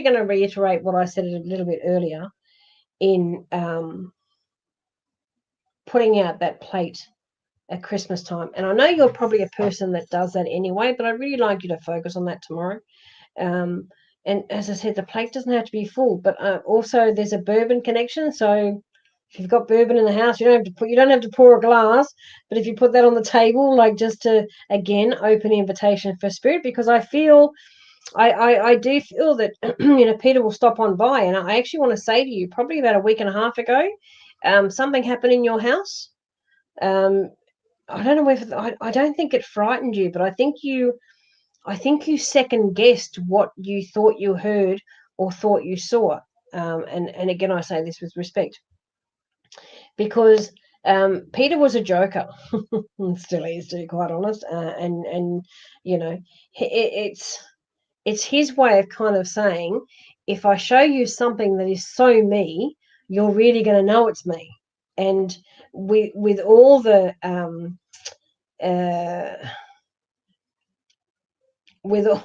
A: going to reiterate what I said a little bit earlier in putting out that plate at Christmas time. And I know you're probably a person that does that anyway, but I'd really like you to focus on that tomorrow. And as I said, the plate doesn't have to be full, but also there's a bourbon connection. So if you've got bourbon in the house, you don't have to pour a glass, but if you put that on the table, like just to again open the invitation for Spirit, because I feel I do feel that Peter will stop on by, and I actually want to say to you, probably about a week and a half ago, something happened in your house. I don't know if I don't think it frightened you, but I think you second guessed what you thought you heard or thought you saw. And again, I say this with respect, because Peter was a joker, still is, to be quite honest, and you know, it's his way of kind of saying, if I show you something that is so me, you're really going to know it's me. And with all the uh, with all,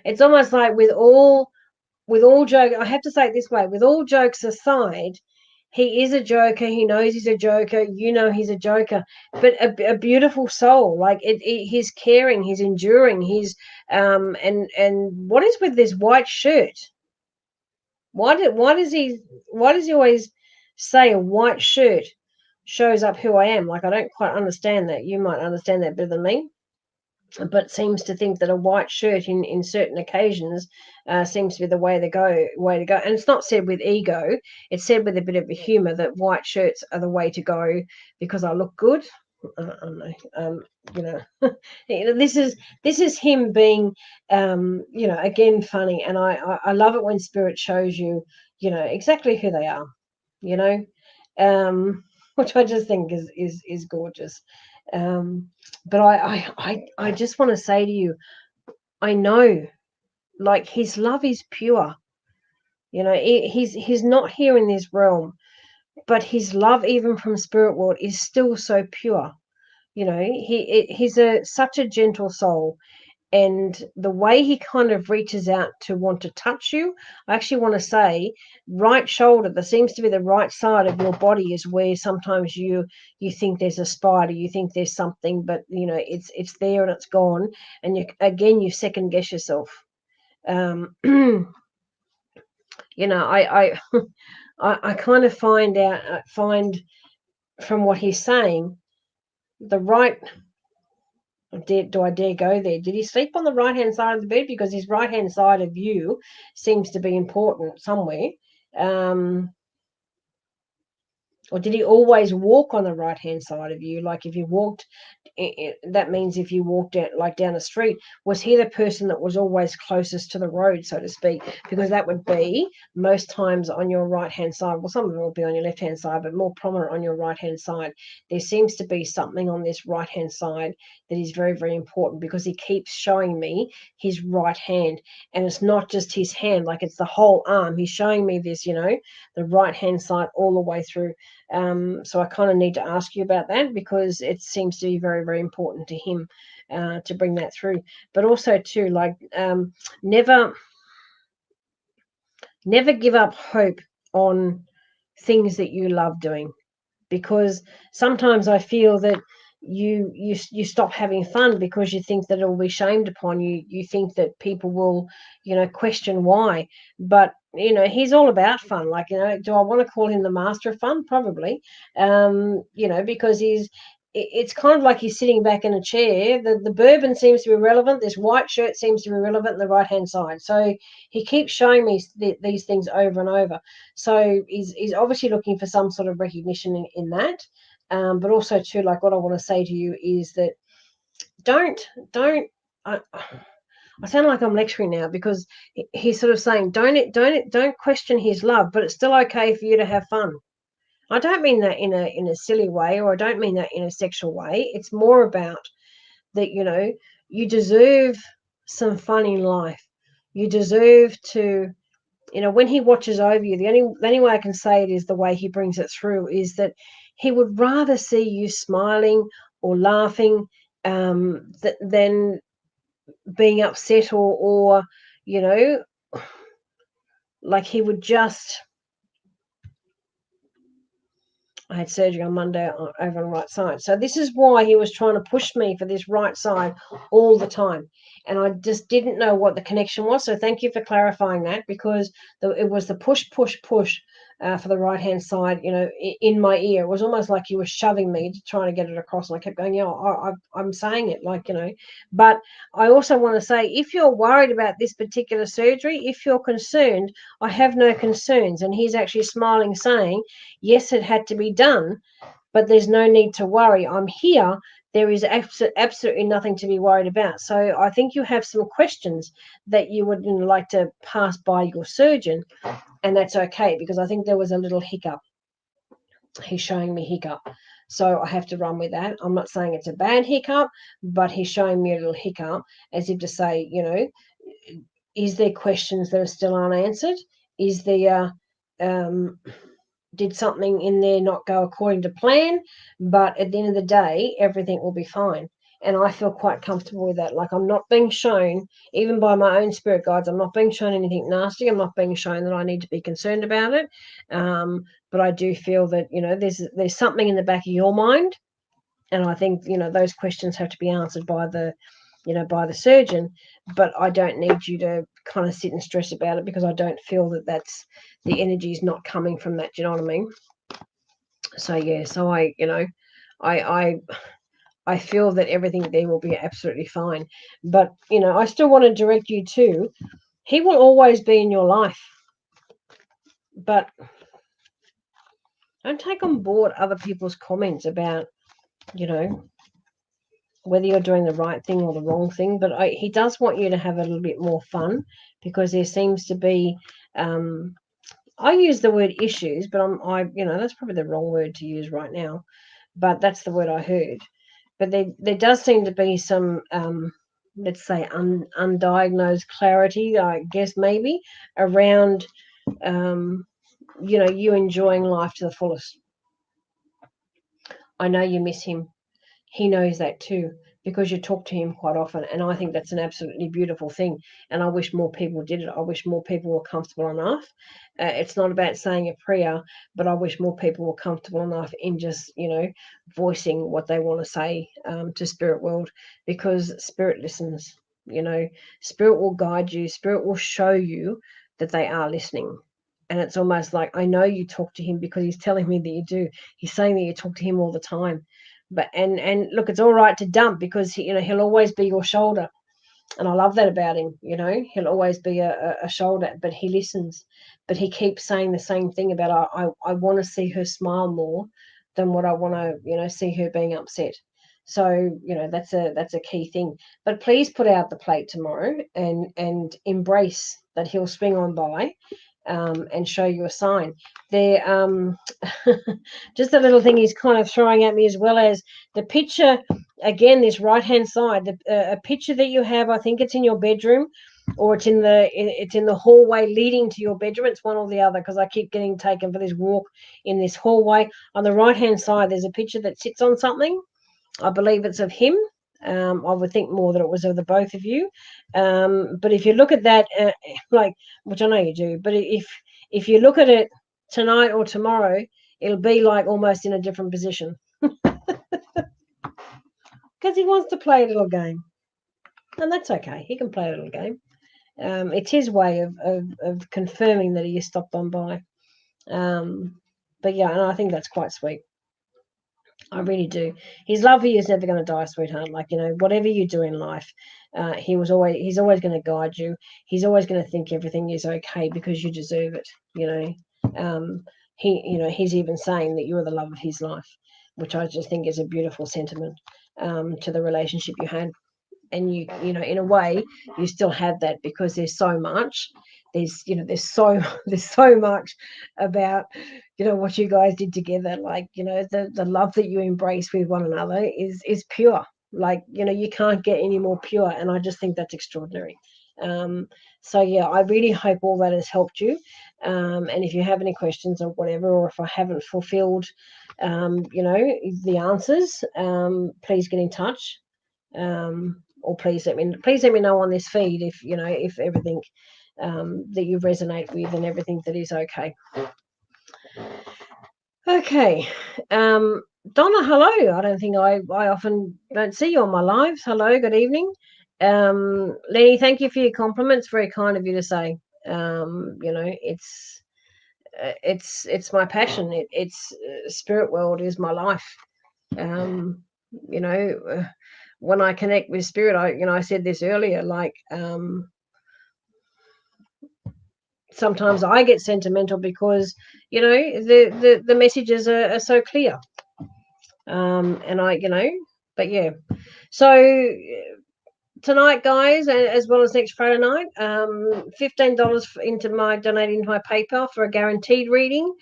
A: it's almost like with all joke, I have to say it this way, with all jokes aside, he is a joker. He knows he's a joker. You know he's a joker, but a beautiful soul. Like he's caring, he's enduring, he's and what is with this white shirt? Why does he always say a white shirt shows up who I am? Like, I don't quite understand that. You might understand that better than me, but seems to think that a white shirt in certain occasions seems to be the way to go. And it's not said with ego; it's said with a bit of a humour that white shirts are the way to go because I look good. I don't know. You know, this is him being, you know, again funny, and I love it when spirit shows you, you know, exactly who they are. You know, which I just think is gorgeous. Um, but I just want to say to you, I know, like, his love is pure. You know, he's not here in this realm, but his love, even from spirit world, is still so pure. You know, he's such a gentle soul, and the way he kind of reaches out to want to touch you, I actually want to say, right shoulder, that seems to be the right side of your body, is where sometimes you think there's a spider, you think there's something, but you know it's there and it's gone, and you second guess yourself. You know, I kind of find from what he's saying, the right. Do I dare go there? Did he sleep on the right hand side of the bed? Because his right hand side of you seems to be important somewhere. Um, or did he always walk on the right hand side of you? Like if you walked, that means if you walked out like down a street, was he the person that was always closest to the road, so to speak? Because that would be most times on your right hand side. Well, some of it will be on your left hand side, but more prominent on your right hand side. There seems to be something on this right hand side that is very, very important, because he keeps showing me his right hand, and it's not just his hand, like it's the whole arm. He's showing me this, you know, the right hand side all the way through. So I kind of need to ask you about that, because it seems to be very, very important to him to bring that through. But also too, like, never give up hope on things that you love doing, because sometimes I feel that you stop having fun because you think that it will be shamed upon you. You think that people will, you know, question why. But you know, he's all about fun. Like, you know, do I want to call him the master of fun? Probably. You know, because it's kind of like he's sitting back in a chair. The bourbon seems to be relevant. This white shirt seems to be relevant on the right hand side. So he keeps showing me these things over and over. So he's obviously looking for some sort of recognition in that. But also too, like, what I want to say to you is that don't. I sound like I'm lecturing now, because he's sort of saying don't question his love, but it's still okay for you to have fun. I don't mean that in a silly way, or I don't mean that in a sexual way. It's more about that, you know, you deserve some fun in life. You deserve to, you know, when he watches over you, the only way I can say it is the way he brings it through, is that he would rather see you smiling or laughing, than being upset, or you know, like he would just. I had surgery on Monday over on the right side. So this is why he was trying to push me for this right side all the time. And I just didn't know what the connection was. So thank you for clarifying that, because it was the push, push, push for the right-hand side, you know, in my ear. It was almost like he was shoving me to try to get it across. And I kept going, yeah, I'm saying it, like, you know. But I also want to say, if you're worried about this particular surgery, if you're concerned, I have no concerns. And he's actually smiling, saying, yes, it had to be done, but there's no need to worry. I'm here. There is absolutely nothing to be worried about. So I think you have some questions that you would like to pass by your surgeon, and that's okay, because I think there was a little hiccup. he's showing me hiccup. So I have to run with that. I'm not saying it's a bad hiccup, but he's showing me a little hiccup as if to say, is there questions that are still unanswered? Is there, did something in there not go according to plan? But at the end of the day, everything will be fine. And I feel quite comfortable with that. Like, I'm not being shown, even by my own spirit guides, I'm not being shown anything nasty. I'm not being shown that I need to be concerned about it. But I do feel that, there's something in the back of your mind. And I think, those questions have to be answered by the surgeon. But I don't need you to kind of sit and stress about it, because I don't feel that that's the energy is not coming from that. Do you know what I mean? So yeah, so I feel that everything there will be absolutely fine. But I still want to direct you to, he will always be in your life, but don't take on board other people's comments about whether you're doing the right thing or the wrong thing. But he does want you to have a little bit more fun, because there seems to be, I use the word issues, but that's probably the wrong word to use right now, but that's the word I heard. But there does seem to be some, let's say, undiagnosed clarity, I guess, maybe, around, you enjoying life to the fullest. I know you miss him. He knows that too, because you talk to him quite often, and I think that's an absolutely beautiful thing, and I wish more people did it. I wish more people were comfortable enough. It's not about saying a prayer, but I wish more people were comfortable enough in just voicing what they want to say to spirit world, because spirit listens. Spirit will guide you, spirit will show you that they are listening. And it's almost like, I know you talk to him, because he's telling me that you do. He's saying that you talk to him all the time. But and look, it's all right to dump, because he'll always be your shoulder, and I love that about him. He'll always be a shoulder, but he listens. But he keeps saying the same thing about, I want to see her smile more than what I want to see her being upset. So that's a key thing. But please put out the plate tomorrow, and embrace that he'll swing on by. And show you a sign. There, just a little thing he's kind of throwing at me, as well as the picture. Again, this right-hand side, a picture that you have. I think it's in your bedroom, or it's in the hallway leading to your bedroom. It's one or the other, because I keep getting taken for this walk in this hallway. On the right-hand side, there's a picture that sits on something. I believe it's of him. I would think more that it was of the both of you. But if you look at that, which I know you do, but if you look at it tonight or tomorrow, it'll be like almost in a different position, because he wants to play a little game, and that's okay. He can play a little game. It's his way of confirming that he is stopped on by. But yeah, and I think that's quite sweet. I really do. His love for you is never going to die, sweetheart. Like, whatever you do in life, he's always going to guide you. He's always going to think everything is okay, because you deserve it. He's even saying that you're the love of his life, which I just think is a beautiful sentiment to the relationship you had. And in a way, you still have that, because there's so much. There's so much about what you guys did together. Like, the love that you embrace with one another is pure. Like, you can't get any more pure, and I just think that's extraordinary. So yeah, I really hope all that has helped you. And if you have any questions or whatever, or if I haven't fulfilled the answers, please get in touch. Or please let me know on this feed if everything that you resonate with, and everything that is okay. Okay. Donna, hello. I don't think I often don't see you on my lives. Hello, good evening. Lenny, thank you for your compliments. Very kind of you to say. It's my passion. It's spirit world is my life. When I connect with spirit, I said this earlier, like, sometimes I get sentimental, because the messages are so clear. And but yeah. So tonight, guys, as well as next Friday night, $15 donating to my PayPal for a guaranteed reading.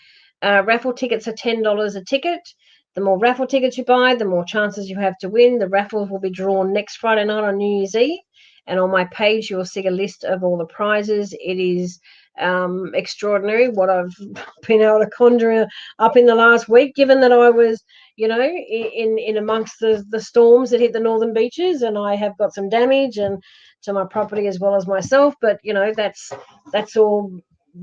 A: Raffle tickets are $10 a ticket. The more raffle tickets you buy, the more chances you have to win. The raffles will be drawn next Friday night on New Year's Eve. And on my page, you'll see a list of all the prizes. It is extraordinary what I've been able to conjure up in the last week, given that I was, in amongst the storms that hit the northern beaches, and I have got some damage and to my property as well as myself. But that's all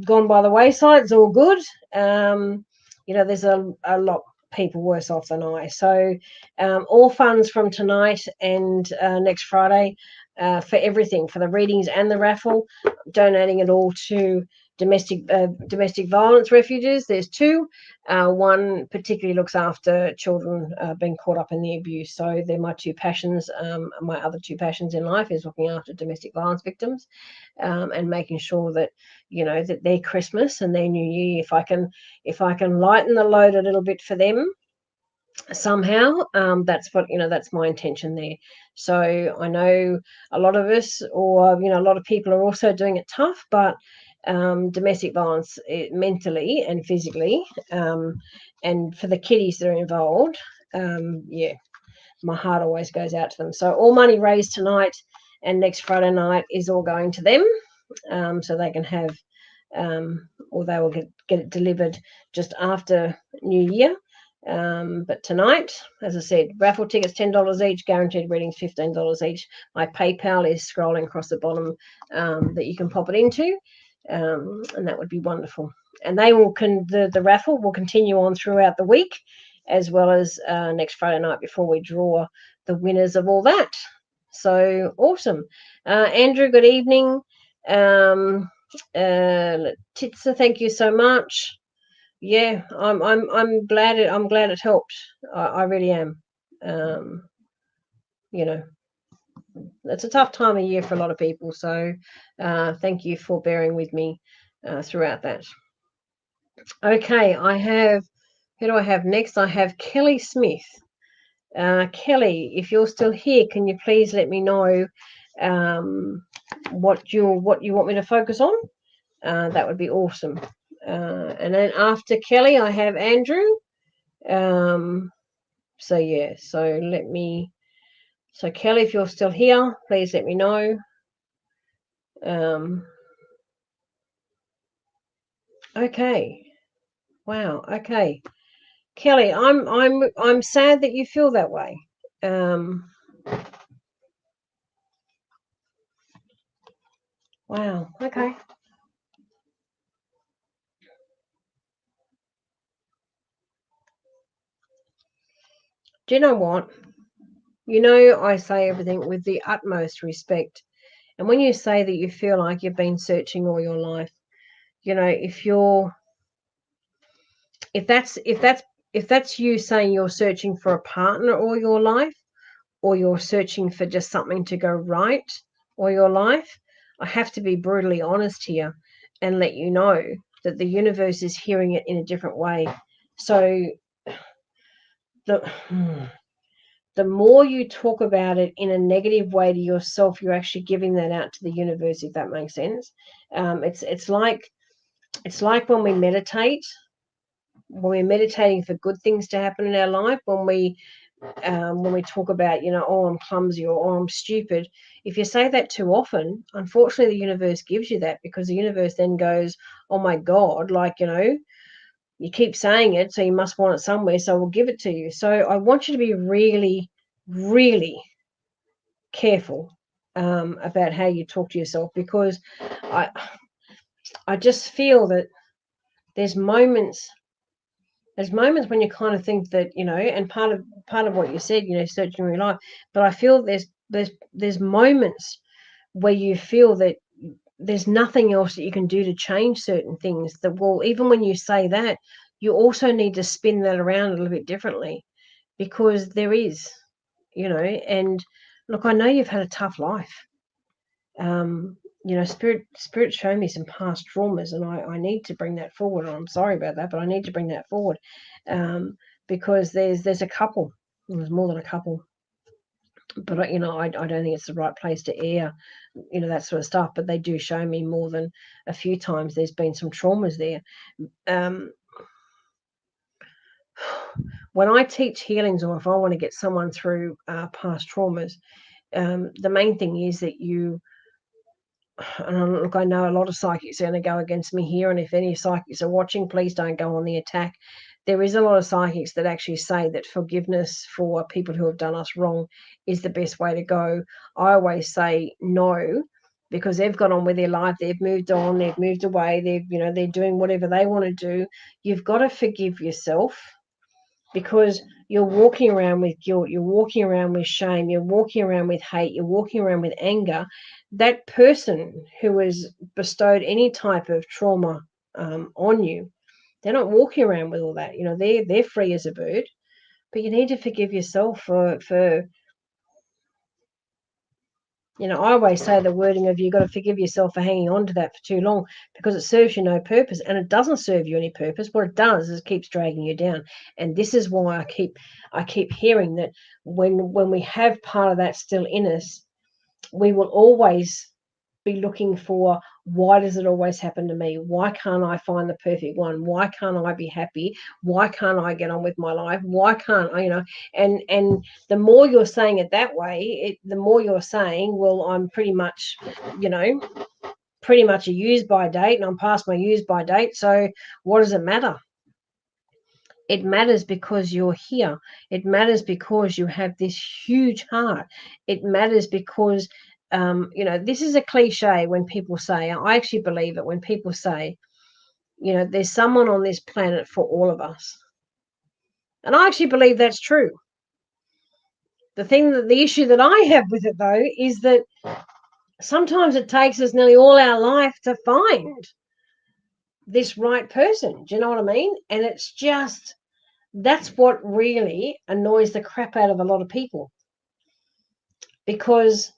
A: gone by the wayside. It's all good. There's a lot people worse off than I. So all funds from tonight and next Friday for everything, for the readings and the raffle, donating it all to domestic violence refuges. There's two. One particularly looks after children being caught up in the abuse. So they're my two passions. My other two passions in life is looking after domestic violence victims and making sure that that their Christmas and their New Year, if I can lighten the load a little bit for them somehow, that's my intention there. So I know a lot of us, or a lot of people are also doing it tough, but domestic violence mentally and physically, and for the kiddies that are involved, my heart always goes out to them. So all money raised tonight and next Friday night is all going to them, so they can have, or they will get it delivered just after New Year. But tonight, as I said, raffle tickets $10 each, guaranteed readings $15 each. My PayPal is scrolling across the bottom that you can pop it into, and that would be wonderful. And they will the raffle will continue on throughout the week, as well as next Friday night before we draw the winners of all that. So awesome. Andrew, good evening. Titsa, thank you so much. Yeah, I'm glad it helped. I really am. It's a tough time of year for a lot of people, so thank you for bearing with me throughout that. Okay, who do I have next? I have Kelly Smith. Kelly, if you're still here, can you please let me know what you want me to focus on? That would be awesome. And then after Kelly, I have Andrew. So Kelly, if you're still here, please let me know. Okay. Wow. Okay. Kelly, I'm sad that you feel that way. Wow. Okay. Do you know what? I say everything with the utmost respect. And when you say that you feel like you've been searching all your life, if that's you saying you're searching for a partner all your life, or you're searching for just something to go right all your life, I have to be brutally honest here and let you know that the universe is hearing it in a different way. So the more you talk about it in a negative way to yourself, you're actually giving that out to the universe, if that makes sense. It's like when we meditate, when we're meditating for good things to happen in our life, when we talk about, oh, I'm clumsy, or oh, I'm stupid. If you say that too often, unfortunately, the universe gives you that, because the universe then goes, oh my God, you keep saying it, so you must want it somewhere, so we'll give it to you. So I want you to be really, really careful about how you talk to yourself, because I just feel that there's moments when you kind of think that, and part of what you said, searching your life, but I feel there's moments where you feel that there's nothing else that you can do to change certain things. That, well, even when you say that, you also need to spin that around a little bit differently, because there is, and look, I know you've had a tough life. Spirit showed me some past traumas, and I need to bring that forward. I'm sorry about that, but I need to bring that forward, because there's a couple. There's more than a couple, but I don't think it's the right place to air, that sort of stuff. But they do show me more than a few times there's been some traumas there. when I teach healings, or if I want to get someone through past traumas, the main thing is that you, and look, I know a lot of psychics are going to go against me here, and if any psychics are watching, please don't go on the attack. There is a lot of psychics that actually say that forgiveness for people who have done us wrong is the best way to go. I always say no, because they've got on with their life, they've moved on, they've moved away, they're doing whatever they want to do. You've got to forgive yourself, because you're walking around with guilt, you're walking around with shame, you're walking around with hate, you're walking around with anger. That person who has bestowed any type of trauma on you, they're not walking around with all that. They're free as a bird. But you need to forgive yourself for I always say the wording of, you've got to forgive yourself for hanging on to that for too long, because it serves you no purpose, and it doesn't serve you any purpose. What it does is it keeps dragging you down. And this is why I keep hearing that when we have part of that still in us, we will always be looking for, why does it always happen to me? Why can't I find the perfect one? Why can't I be happy? Why can't I get on with my life? Why can't I, and the more you're saying it that way, the more you're saying, well, I'm pretty much a use by date, and I'm past my use by date. So what does it matter? It matters because you're here. It matters because you have this huge heart. It matters because, this is a cliche when people say, I actually believe it when people say, there's someone on this planet for all of us. And I actually believe that's true. The issue that I have with it, though, is that sometimes it takes us nearly all our life to find this right person. Do you know what I mean? And it's just, that's what really annoys the crap out of a lot of people, because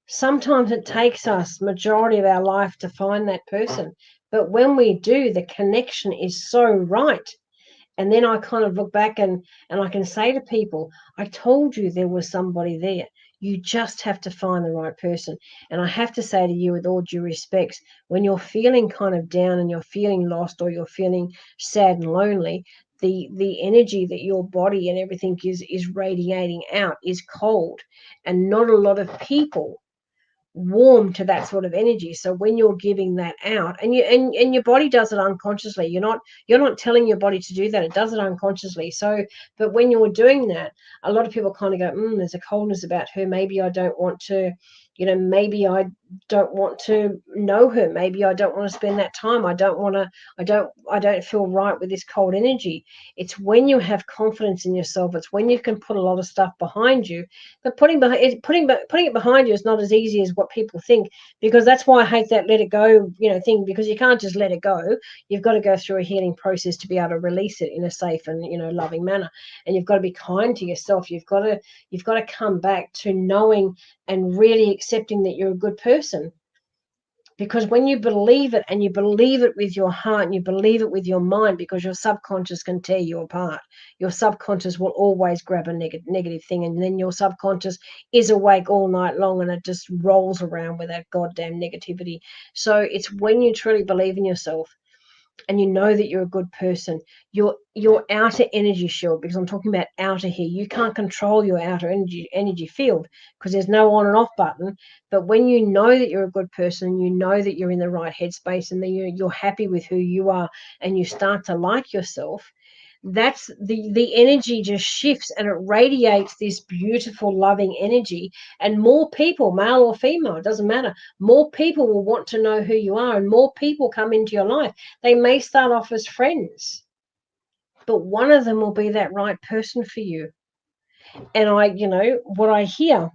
A: sometimes it takes us majority of our life to find that person, but when we do, the connection is so right. And then I kind of look back and I can say to people, I told you there was somebody there. You just have to find the right person. And I have to say to you, with all due respect, when you're feeling kind of down and you're feeling lost, or you're feeling sad and lonely, the energy that your body and everything is radiating out is cold. And not a lot of people warm to that sort of energy. So when you're giving that out, and your body does it unconsciously, you're not telling your body to do that, it does it unconsciously. So, but when you're doing that, a lot of people kind of go, there's a coldness about her, maybe I don't want to, maybe I don't want to know her, maybe I don't want to spend that time, I don't feel right with this cold energy. It's when you have confidence in yourself, it's when you can put a lot of stuff behind you. But putting it behind you is not as easy as what people think, because that's why I hate that let it go thing, because you can't just let it go. You've got to go through a healing process to be able to release it in a safe and loving manner. And you've got to be kind to yourself. You've got to come back to knowing and really accepting that you're a good person. Because when you believe it, and you believe it with your heart, and you believe it with your mind, because your subconscious can tear you apart. Your subconscious will always grab a negative thing, and then your subconscious is awake all night long, and it just rolls around with that goddamn negativity. So it's when you truly believe in yourself, and you know that you're a good person, your outer energy shield, because I'm talking about outer here, you can't control your outer energy field, because there's no on and off button. But when you know that you're a good person, you know that you're in the right headspace, and then you're happy with who you are, and you start to like yourself, that's the energy just shifts, and it radiates this beautiful loving energy. And more people, male or female, it doesn't matter, more people will want to know who you are, and more people come into your life. They may start off as friends, but one of them will be that right person for you. And what I hear,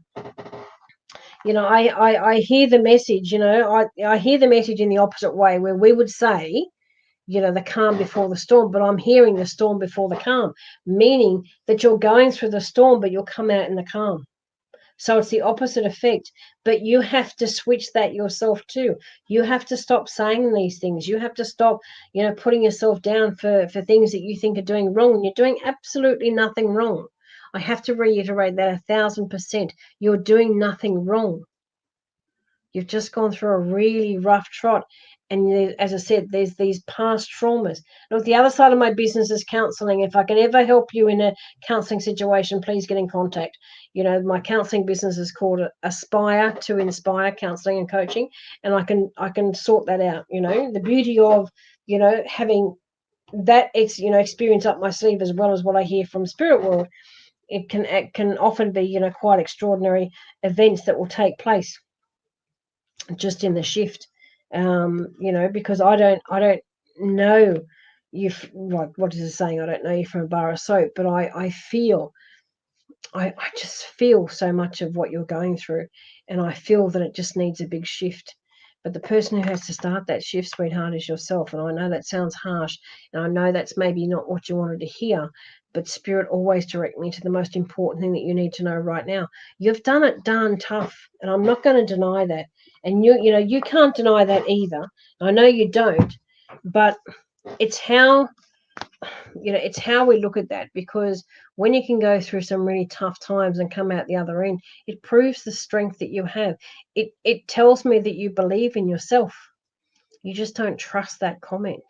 A: I hear the message, I hear the message in the opposite way, where we would say, the calm before the storm, but I'm hearing the storm before the calm, meaning that you're going through the storm, but you'll come out in the calm. So it's the opposite effect, but you have to switch that yourself too. You have to stop saying these things. You have to stop, putting yourself down for things that you think are doing wrong, and you're doing absolutely nothing wrong. I have to reiterate that 1,000%. You're doing nothing wrong. You've just gone through a really rough trot, And as I said, there's these past traumas. Look, the other side of my business is counselling. If I can ever help you in a counselling situation, please get in contact. My counselling business is called Aspire to Inspire Counselling and Coaching, and I can sort that out. The beauty of having that experience up my sleeve, as well as what I hear from spirit world, it can often be quite extraordinary events that will take place just in the shift. Because I don't know you, like, what is it saying? I don't know you from a bar of soap, but I just feel so much of what you're going through, and I feel that it just needs a big shift. But the person who has to start that shift, sweetheart, is yourself. And I know that sounds harsh, and I know that's maybe not what you wanted to hear, but Spirit always direct me to the most important thing that you need to know right now. You've done it darn tough, and I'm not going to deny that. And you can't deny that either. I know you don't, but it's how we look at that, because when you can go through some really tough times and come out the other end, it proves the strength that you have. It tells me that you believe in yourself. You just don't trust that comment.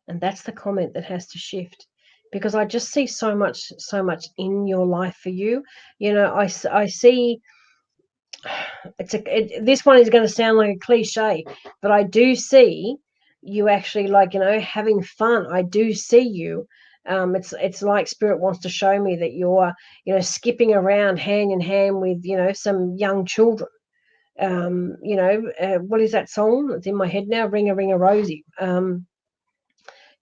A: And that's the comment that has to shift, because I just see so much in your life for you. I see, this one is going to sound like a cliche, but I do see you actually, like, having fun. I do see you. It's like Spirit wants to show me that you're, skipping around hand in hand with, some young children. What is that song? It's in my head now. Ring a Ring a Rosie.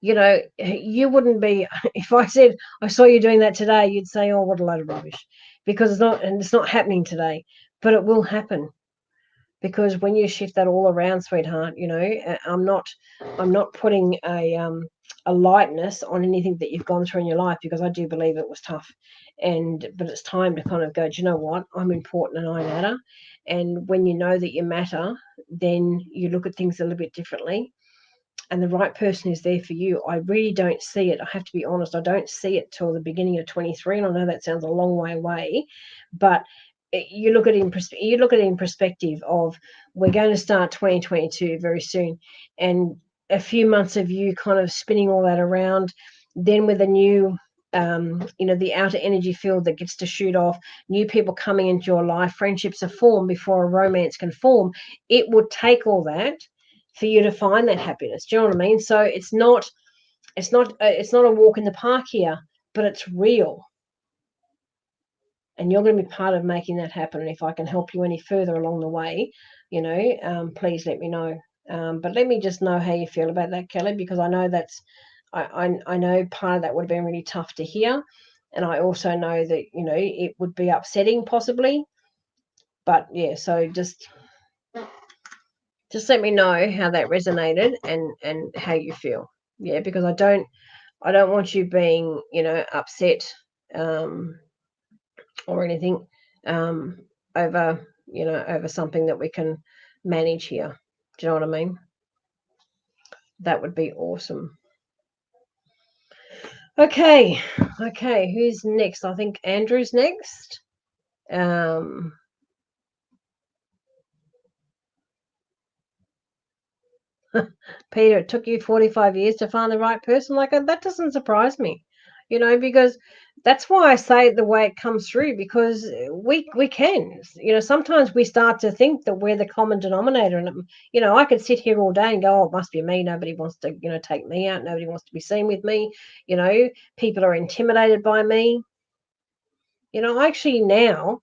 A: You wouldn't be, if I said I saw you doing that today, you'd say, oh, what a load of rubbish, because it's not happening today, but it will happen. Because when you shift that all around, sweetheart, I'm not putting a lightness on anything that you've gone through in your life, because I do believe it was tough, but it's time to kind of go, do you know what? I'm important and I matter. And when you know that you matter, then you look at things a little bit differently, and the right person is there for you. I really don't see it. I have to be honest. I don't see it till the beginning of 23, and I know that sounds a long way away, but you look at it in perspective of, we're going to start 2022 very soon, and a few months of you kind of spinning all that around, then with a new the outer energy field that gets to shoot off, new people coming into your life, friendships are formed before a romance can form. It would take all that for you to find that happiness. Do you know what I mean? So it's not a walk in the park here, but it's real. And you're going to be part of making that happen. And if I can help you any further along the way, please let me know. But let me just know how you feel about that, Kelly, because I know I know part of that would have been really tough to hear. And I also know that, it would be upsetting possibly. But yeah, so just let me know how that resonated and how you feel. Yeah, because I don't want you being, upset or anything over something that we can manage here. Do you know what I mean? That would be awesome. Okay, who's next? I think Andrew's next. Peter, it took you 45 years to find the right person. Like, that doesn't surprise me, because that's why I say it the way it comes through, because we can, sometimes we start to think that we're the common denominator. And, I could sit here all day and go, oh, it must be me. Nobody wants to, take me out. Nobody wants to be seen with me. People are intimidated by me. Actually now,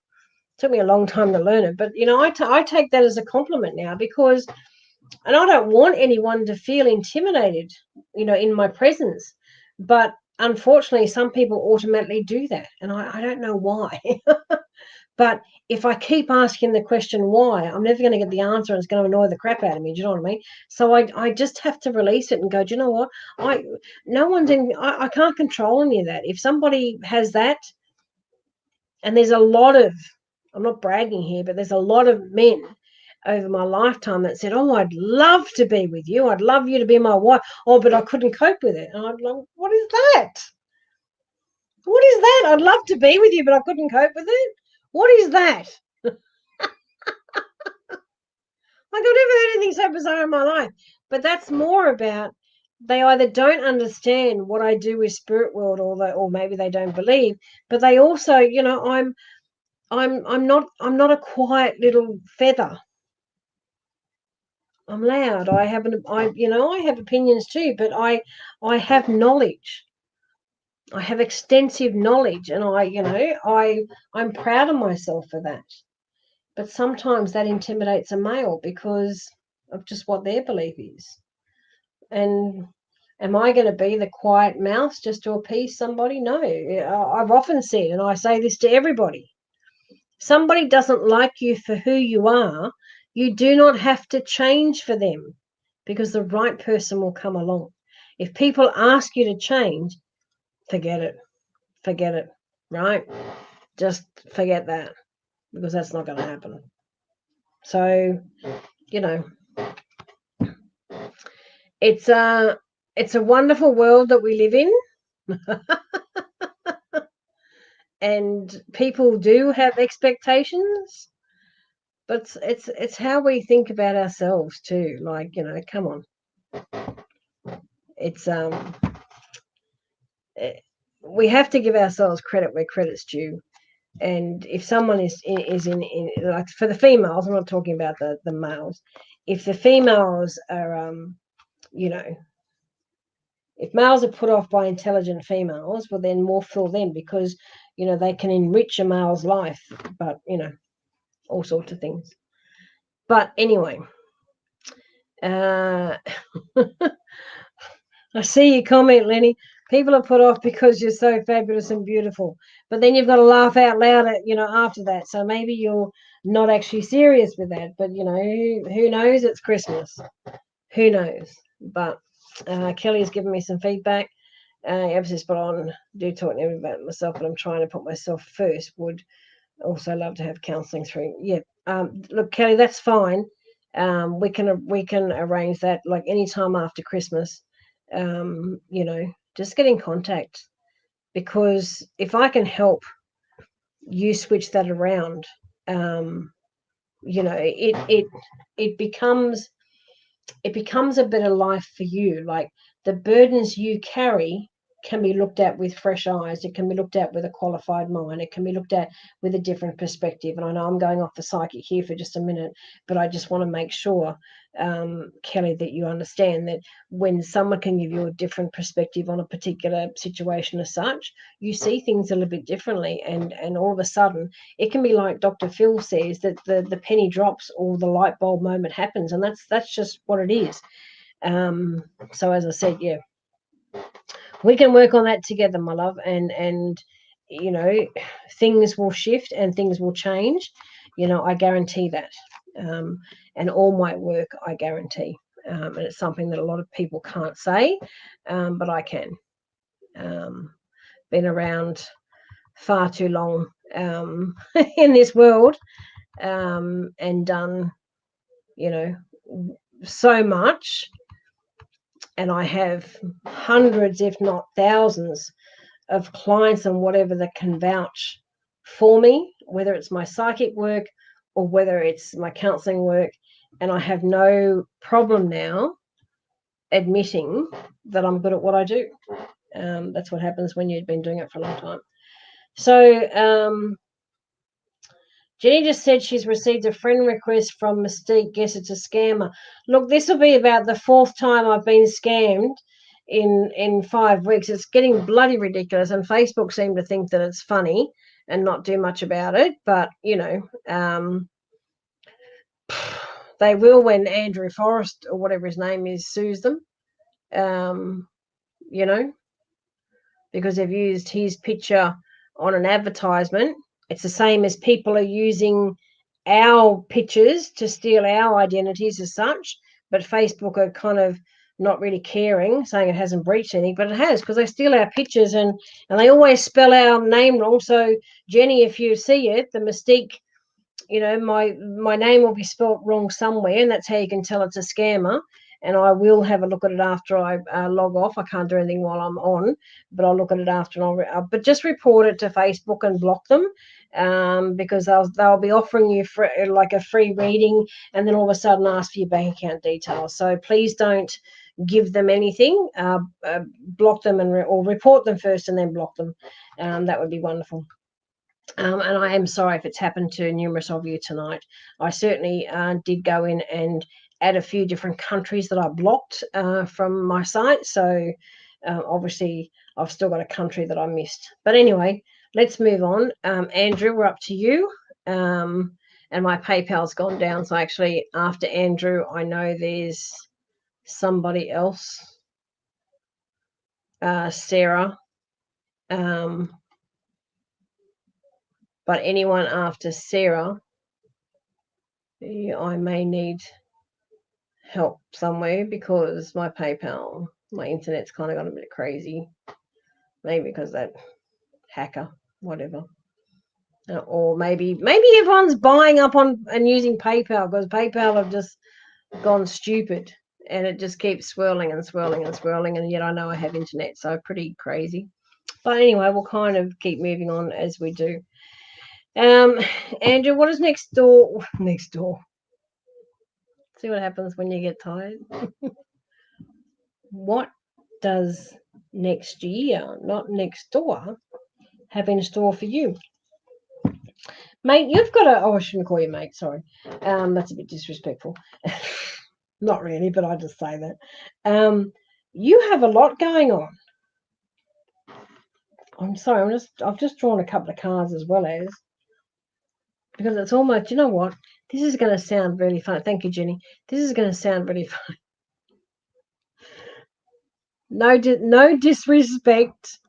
A: it took me a long time to learn it, but, I take that as a compliment now, because and I don't want anyone to feel intimidated, in my presence. But unfortunately, some people automatically do that. And I don't know why. But if I keep asking the question why, I'm never going to get the answer, and it's going to annoy the crap out of me. Do you know what I mean? So I just have to release it and go, do you know what? I can't control any of that. If somebody has that, and there's a lot of, I'm not bragging here, but there's a lot of men over my lifetime that said, oh, I'd love to be with you. I'd love you to be my wife. Oh, but I couldn't cope with it. And I'd like, what is that? What is that? I'd love to be with you, but I couldn't cope with it. What is that? Like, I've never heard anything so bizarre in my life. But that's more about they either don't understand what I do with spirit world, or maybe they don't believe. But they also, I'm not a quiet little feather. I'm loud. I have opinions too, but I have knowledge. I have extensive knowledge, and I'm proud of myself for that. But sometimes that intimidates a male because of just what their belief is. And am I going to be the quiet mouse just to appease somebody? No. I've often said, and I say this to everybody, somebody doesn't like you for who you are, you do not have to change for them, because the right person will come along. If people ask you to change, forget it. Forget it, right? Just forget that, because that's not going to happen. So, it's a wonderful world that we live in. And people do have expectations, but it's how we think about ourselves too. Like, come on. It's we have to give ourselves credit where credit's due. And if someone is in like, for the females, I'm not talking about the males. If the females are if males are put off by intelligent females, well, then more for them, because they can enrich a male's life, but all sorts of things. But anyway, I see your comment, Lenny. People are put off because you're so fabulous and beautiful, but then you've got to laugh out loud after that. So maybe you're not actually serious with that, but who knows? It's Christmas. Who knows? But Kelly's given me some feedback. Absolutely spot on. Do talk to me about myself, but I'm trying to put myself first. Would also love to have counselling through. Yeah. Look, Kelly, that's fine. We can arrange that like any time after Christmas. Just get in contact, because if I can help you switch that around, it becomes a better life for you. Like, the burdens you carry can be looked at with fresh eyes. It can be looked at with a qualified mind. It can be looked at with a different perspective. And I know I'm going off the psychic here for just a minute, but I just want to make sure, Kelly, that you understand that when someone can give you a different perspective on a particular situation as such, you see things a little bit differently. And all of a sudden, it can be like Dr. Phil says, that the penny drops or the light bulb moment happens. And that's just what it is. So as I said, yeah, we can work on that together, my love, and things will shift and things will change. I guarantee that. And all my work, I guarantee. And it's something that a lot of people can't say, but I can. Been around far too long in this world, and done, so much. And I have hundreds, if not thousands, of clients and whatever that can vouch for me, whether it's my psychic work or whether it's my counselling work. And I have no problem now admitting that I'm good at what I do. That's what happens when you've been doing it for a long time. So Jenny just said she's received a friend request from Mystique. Guess it's a scammer. Look, this will be about the 4th time I've been scammed in 5 weeks. It's getting bloody ridiculous, and Facebook seem to think that it's funny and not do much about it. But they will when Andrew Forrest or whatever his name is sues them. Because they've used his picture on an advertisement. It's the same as people are using our pictures to steal our identities as such, but Facebook are kind of not really caring, saying it hasn't breached anything, but it has, because they steal our pictures and they always spell our name wrong. So Jenny, if you see it, the Mystique, my name will be spelled wrong somewhere, and that's how you can tell it's a scammer. and I will have a look at it after I log off. I can't do anything while I'm on, but I'll look at it after, and but just report it to Facebook and block them, because they'll be offering you like a free reading, and then all of a sudden ask for your bank account details. So please don't give them anything. Block them or report them first and then block them. That would be wonderful. And I am sorry if it's happened to numerous of you tonight. I certainly did go in and add a few different countries that I blocked from my site. So obviously I've still got a country that I missed. But anyway, let's move on. Andrew, we're up to you. And my PayPal's gone down. So actually after Andrew, I know there's somebody else. Sarah. But anyone after Sarah, I may need help somewhere because my PayPal, my internet's kind of got a bit crazy. Maybe because that hacker, whatever. Or maybe everyone's buying up on and using PayPal because PayPal have just gone stupid and it just keeps swirling and swirling and swirling, and yet I know I have internet, so pretty crazy. But anyway, we'll kind of keep moving on as we do. Andrew, what is next door? Next door. See what happens when you get tired. What does next year, not next door, have in store for you? Mate, you've got a... Oh, I shouldn't call you mate, sorry. That's a bit disrespectful. Not really, but I just say that. You have a lot going on. I'm sorry, I've just drawn a couple of cards as well as... Because it's almost... You know what? This is going to sound really funny. Thank you, Jenny. This is going to sound really funny. No disrespect.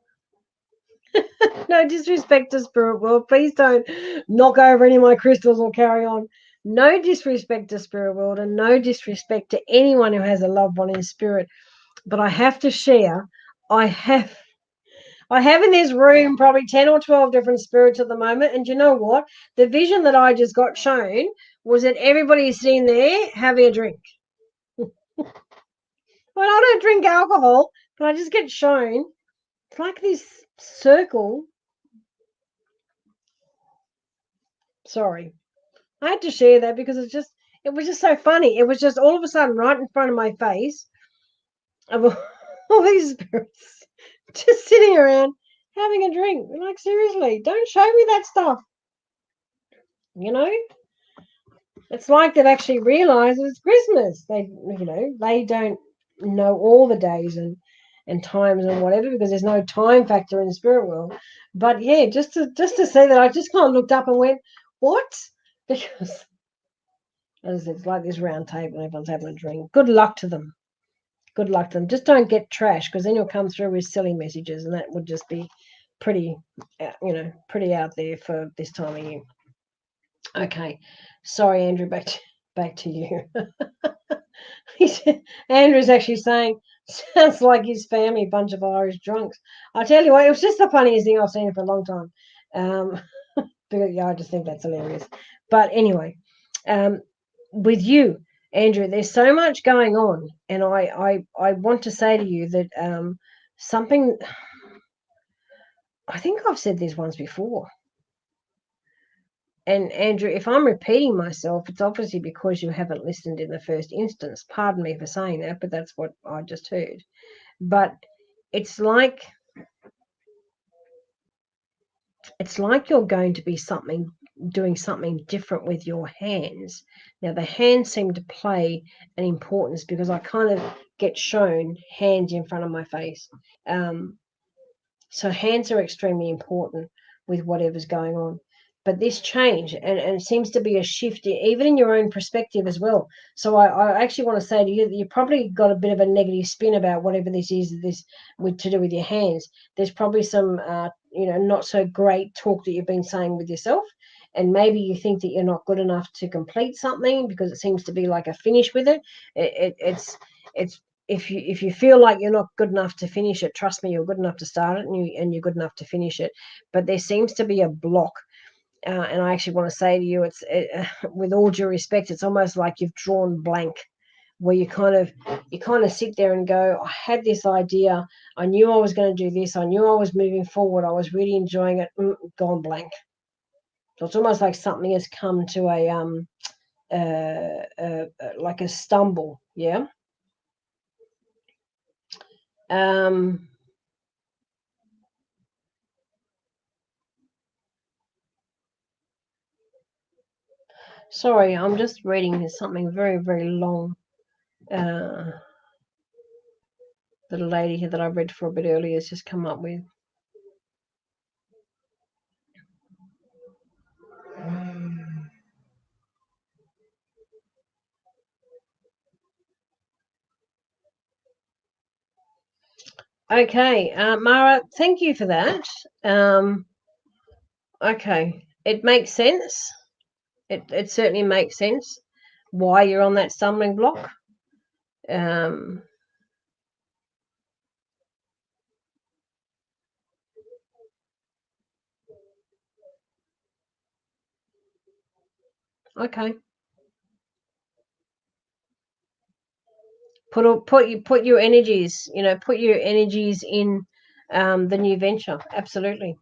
A: No disrespect to Spirit World. Please don't knock over any of my crystals or carry on. No disrespect to Spirit World and no disrespect to anyone who has a loved one in spirit. But I have to share, I have in this room probably 10 or 12 different spirits at the moment. And you know what? The vision that I just got shown was that everybody is sitting there having a drink. Well, I don't drink alcohol, but I just get shown. It's like this circle. Sorry. I had to share that because it was just so funny. It was just all of a sudden right in front of my face of all these spirits just sitting around having a drink. Like, seriously, don't show me that stuff. You know? It's like they've actually realized it's Christmas. They don't know all the days and times and whatever because there's no time factor in the spirit world. But yeah, just to say that I just kind of looked up and went, what? Because as I said, it's like this round table and everyone's having a drink. Good luck to them. Good luck to them. Just don't get trash because then you'll come through with silly messages and that would just be pretty, pretty out there for this time of year. Okay. Sorry, Andrew, back to you. Andrew's actually saying, sounds like his family, a bunch of Irish drunks. I tell you what, it was just the funniest thing I've seen for a long time. Because, yeah, I just think that's hilarious. But anyway, with you, Andrew, there's so much going on, and I want to say to you that something. I think I've said this once before. And Andrew, if I'm repeating myself, it's obviously because you haven't listened in the first instance. Pardon me for saying that, but that's what I just heard. But it's like you're going to be doing something different with your hands. Now, the hands seem to play an importance because I kind of get shown hands in front of my face. So hands are extremely important with whatever's going on. But this change, and it seems to be a shift, even in your own perspective as well. So I actually want to say to you that you probably got a bit of a negative spin about whatever this is, to do with your hands. There's probably some, not so great talk that you've been saying with yourself. And maybe you think that you're not good enough to complete something because it seems to be like a finish with it. It's if you feel like you're not good enough to finish it, trust me, you're good enough to start it and you're good enough to finish it. But there seems to be a block. And I actually want to say to you, with all due respect, it's almost like you've drawn blank where you kind of sit there and go, I had this idea, I knew I was going to do this, I knew I was moving forward, I was really enjoying it, gone blank. So it's almost like something has come to like a stumble, yeah. Sorry, I'm just reading something very, very long. The lady here that I read for a bit earlier has just come up with. Okay, Mara, thank you for that. Okay, it makes sense. It certainly makes sense why you're on that stumbling block. Okay, put your energies, put your energies in the new venture. Absolutely.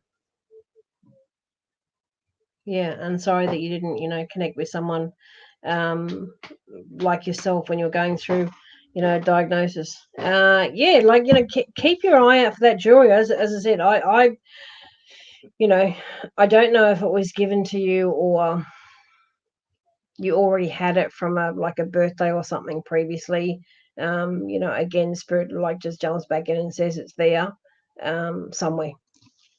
A: Yeah, and sorry that you didn't, connect with someone like yourself when you're going through, diagnosis. Yeah, like keep your eye out for that jewelry. As I said, you know, I don't know if it was given to you or you already had it from a birthday or something previously. Again, spirit like just jumps back in and says it's there somewhere.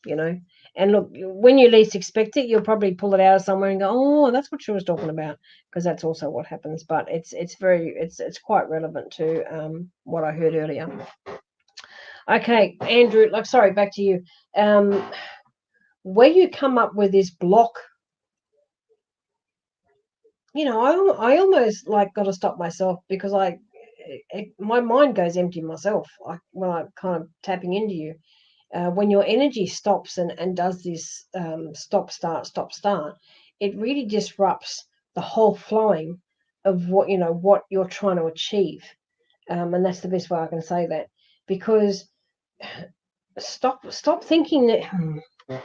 A: you know. And look, when you least expect it, you'll probably pull it out of somewhere and go, "Oh, that's what she was talking about," because that's also what happens. But it's quite relevant to what I heard earlier. Okay, Andrew, like sorry, back to you. Um, where you come up with this block, I almost like got to stop myself because my mind goes empty myself when I'm kind of tapping into you. When your energy stops and does this stop start, it really disrupts the whole flowing of what you're trying to achieve, and that's the best way I can say that. Because stop thinking that I'm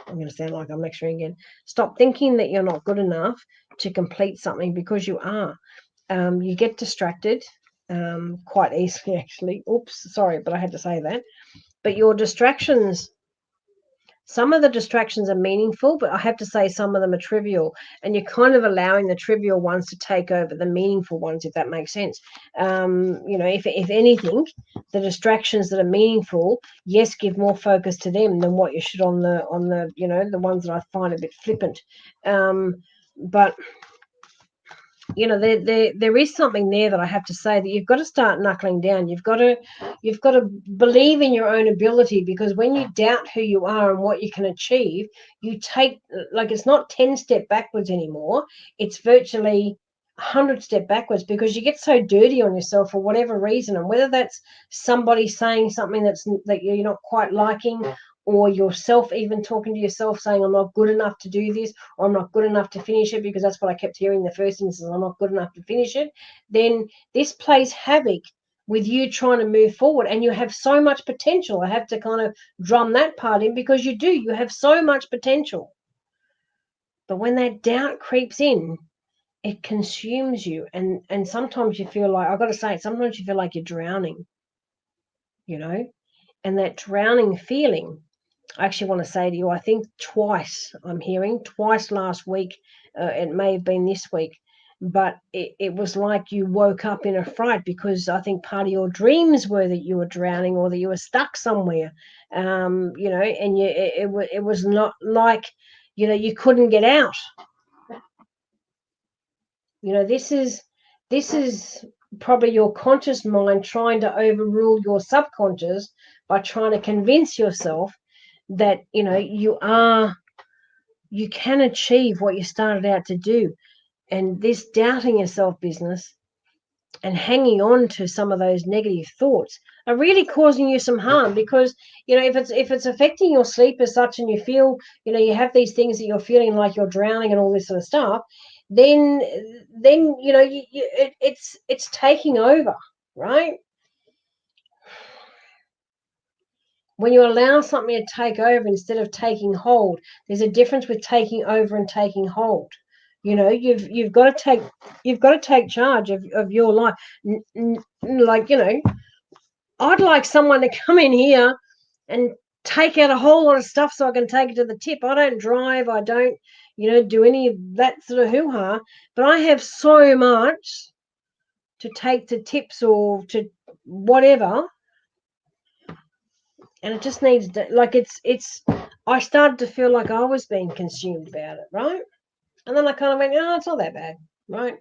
A: going to sound like I'm lecturing again. Stop thinking that you're not good enough to complete something, because you are. You get distracted quite easily, actually. Oops, sorry, but I had to say that. But your distractions, some of the distractions are meaningful, but I have to say some of them are trivial, and you're kind of allowing the trivial ones to take over the meaningful ones, if that makes sense. If anything, the distractions that are meaningful, yes, give more focus to them than what you should on the the ones that I find a bit flippant. But there is something there that I have to say, that you've got to start knuckling down. You've got to believe in your own ability, because when you doubt who you are and what you can achieve, you take, like, it's not 10 step backwards anymore. It's virtually 100 step backwards, because you get so dirty on yourself for whatever reason, and whether that's somebody saying something that you're not quite liking, or yourself even talking to yourself saying, I'm not good enough to do this, or I'm not good enough to finish it, because that's what I kept hearing the first instance, I'm not good enough to finish it. Then this plays havoc with you trying to move forward, and you have so much potential. I have to kind of drum that part in, because you have so much potential. But when that doubt creeps in, it consumes you, and sometimes you feel like, I've got to say it, sometimes you feel like you're drowning, and that drowning feeling, I actually want to say to you, I think twice, I'm hearing twice last week, it may have been this week, but it was like you woke up in a fright, because I think part of your dreams were that you were drowning, or that you were stuck somewhere, and it was not like, you couldn't get out. This is probably your conscious mind trying to overrule your subconscious by trying to convince yourself that you can achieve what you started out to do. And this doubting yourself business and hanging on to some of those negative thoughts are really causing you some harm, because if it's affecting your sleep as such, and you feel, you have these things that you're feeling like you're drowning and all this sort of stuff, then you know it's taking over, right? When you allow something to take over instead of taking hold, there's a difference with taking over and taking hold. You know, you've got to take charge of your life. Like, you know, I'd like someone to come in here and take out a whole lot of stuff so I can take it to the tip. I don't drive. I don't, you know, do any of that sort of hoo-ha. But I have so much to take to tips or to whatever. And it just needs to, like, it's, I started to feel like I was being consumed about it, right? And then I kind of went, oh, it's not that bad, right?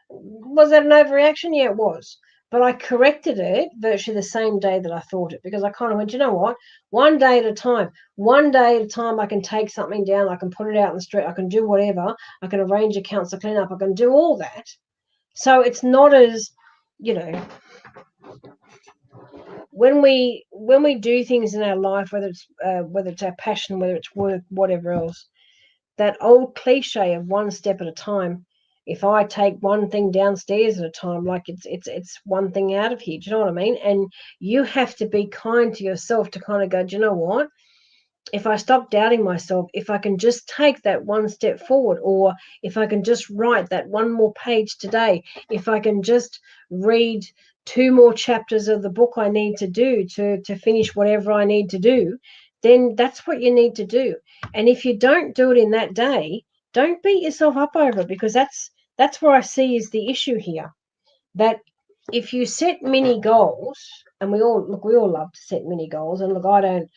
A: Was that an overreaction? Yeah, it was. But I corrected it virtually the same day that I thought it, because I kind of went, you know what? One day at a time. One day at a time, I can take something down. I can put it out in the street. I can do whatever. I can arrange accounts to clean up. I can do all that. So it's not as, you know, when we do things in our life, whether it's our passion, whether it's work, whatever else, that old cliche of one step at a time. If I take one thing downstairs at a time, like it's one thing out of here. Do you know what I mean? And you have to be kind to yourself to kind of go, do you know what? If I stop doubting myself, if I can just take that one step forward, or if I can just write that one more page today, if I can just read 2 more chapters of the book I need to do to finish whatever I need to do, then that's what you need to do. And if you don't do it in that day, don't beat yourself up over it, because that's where I see is the issue here. That if you set mini goals, and we all love to set mini goals, and look, I don't,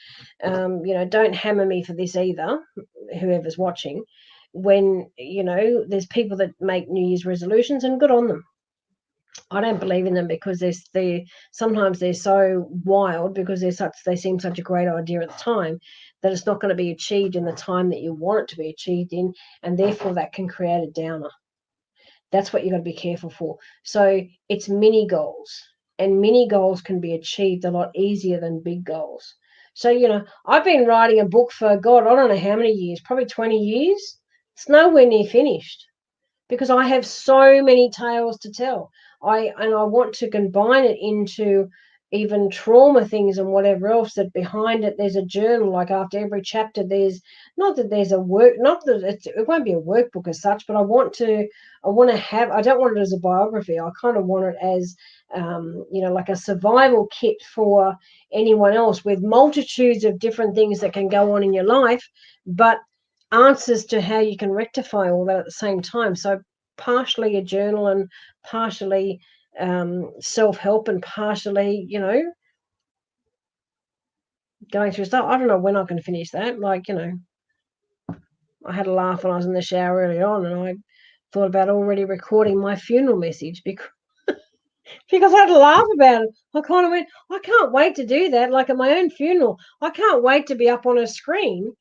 A: you know, don't hammer me for this either, whoever's watching. When, you know, there's people that make New Year's resolutions, and good on them. I don't believe in them, because sometimes they're so wild, because they seem such a great idea at the time, that it's not going to be achieved in the time that you want it to be achieved in, and therefore that can create a downer. That's what you've got to be careful for. So it's mini goals, and mini goals can be achieved a lot easier than big goals. So, you know, I've been writing a book for, God, I don't know how many years, probably 20 years. It's nowhere near finished, because I have so many tales to tell. I want to combine it into even trauma things and whatever else, that behind it there's a journal. Like after every chapter, there's not that there's a work, not that it won't be a workbook as such, but I don't want it as a biography. I kind of want it as you know, like a survival kit for anyone else, with multitudes of different things that can go on in your life, but answers to how you can rectify all that at the same time. So partially a journal, and partially self-help, and partially, you know, going through stuff. I don't know when I can finish that. Like, you know, I had a laugh when I was in the shower earlier on, and I thought about already recording my funeral message, because I had to laugh about it. I kind of went, I can't wait to do that. Like at my own funeral, I can't wait to be up on a screen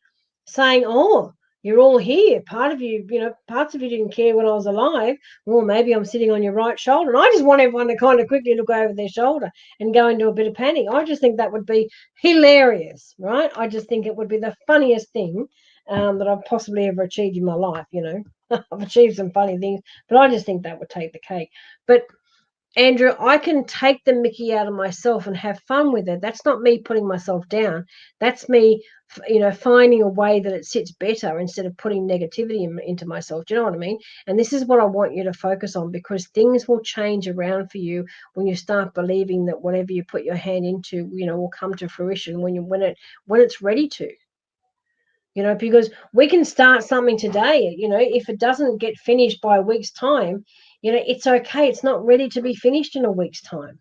A: saying, oh, you're all here. Part of you, you know, parts of you didn't care when I was alive. Well, maybe I'm sitting on your right shoulder. And I just want everyone to kind of quickly look over their shoulder and go into a bit of panic. I just think that would be hilarious, right? I just think it would be the funniest thing that I've possibly ever achieved in my life, you know. I've achieved some funny things, but I just think that would take the cake. But Andrew, I can take the mickey out of myself and have fun with it. That's not me putting myself down. That's me, you know, finding a way that it sits better, instead of putting negativity into myself. Do you know what I mean? And this is what I want you to focus on, because things will change around for you when you start believing that whatever you put your hand into, you know, will come to fruition when it's ready to. You know, because we can start something today, you know, if it doesn't get finished by a week's time, you know, it's okay. It's not ready to be finished in a week's time.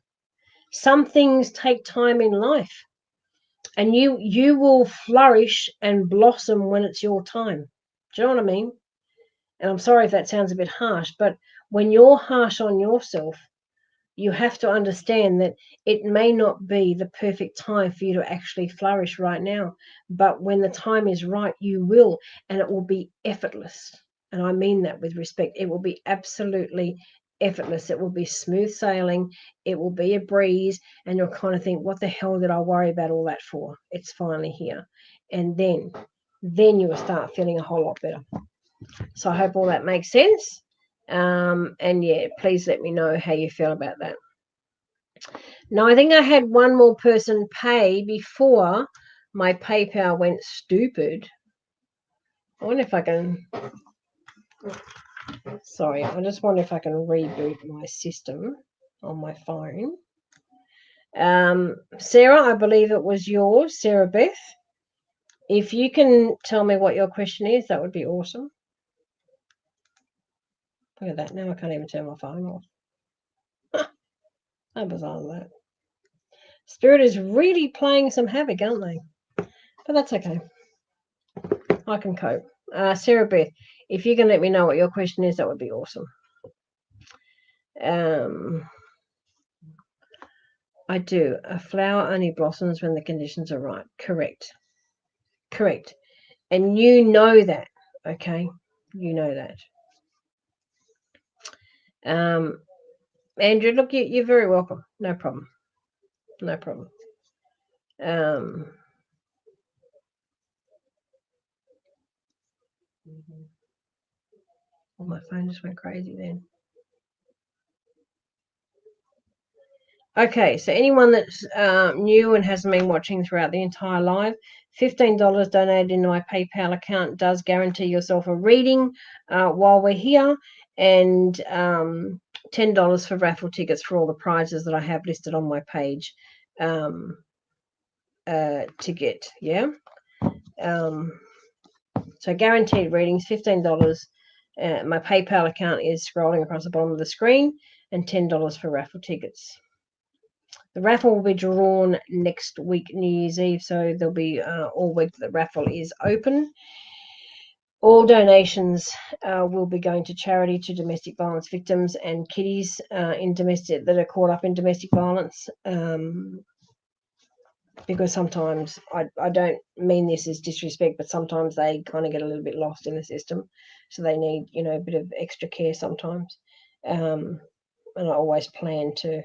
A: Some things take time in life, and you will flourish and blossom when it's your time. Do you know what I mean? And I'm sorry if that sounds a bit harsh, but when you're harsh on yourself, you have to understand that it may not be the perfect time for you to actually flourish right now, but when the time is right, you will, and it will be effortless. And I mean that with respect. It will be absolutely effortless. It will be smooth sailing. It will be a breeze, and you'll kind of think, what the hell did I worry about all that for? It's finally here. And then you will start feeling a whole lot better. So I hope all that makes sense. And yeah, please let me know how you feel about that. Now, I think I had one more person pay before my PayPal went stupid. I wonder if I can... Sorry, I just wonder if I can reboot my system on my phone. Sarah, I believe it was yours, Sarah Beth. If you can tell me what your question is, that would be awesome. Look at that. Now I can't even turn my phone off. How bizarre is that? Spirit is really playing some havoc, aren't they? But that's okay. I can cope. Sarah Beth, if you can let me know what your question is, that would be awesome. I do. A flower only blossoms when the conditions are right. Correct. Correct. And you know that, okay? You know that. Andrew, look, you're very welcome. No problem. No problem. Oh, my phone just went crazy then. Okay, so anyone that's new and hasn't been watching throughout the entire live, $15 donated into my PayPal account does guarantee yourself a reading while we're here, and $10 for raffle tickets for all the prizes that I have listed on my page to get. Yeah. So guaranteed readings, $15. My PayPal account is scrolling across the bottom of the screen, and $10 for raffle tickets. The raffle will be drawn next week, New Year's Eve, so there'll be all week the raffle is open. All donations will be going to charity to domestic violence victims and kiddies that are caught up in domestic violence. Because sometimes I don't mean this as disrespect, but sometimes they kind of get a little bit lost in the system, so they need a bit of extra care sometimes. And I always plan to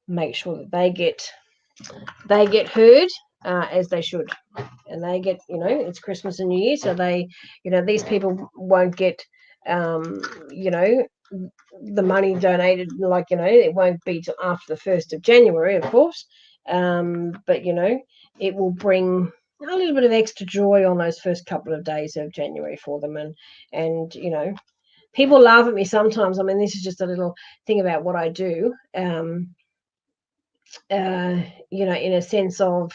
A: make sure that they get heard as they should, and they get it's Christmas and New Year, so they these people won't get the money donated, it won't be till after the 1st of January, of course, but it will bring a little bit of extra joy on those first couple of days of January for them, and people laugh at me sometimes. I mean, this is just a little thing about what I do. In a sense of,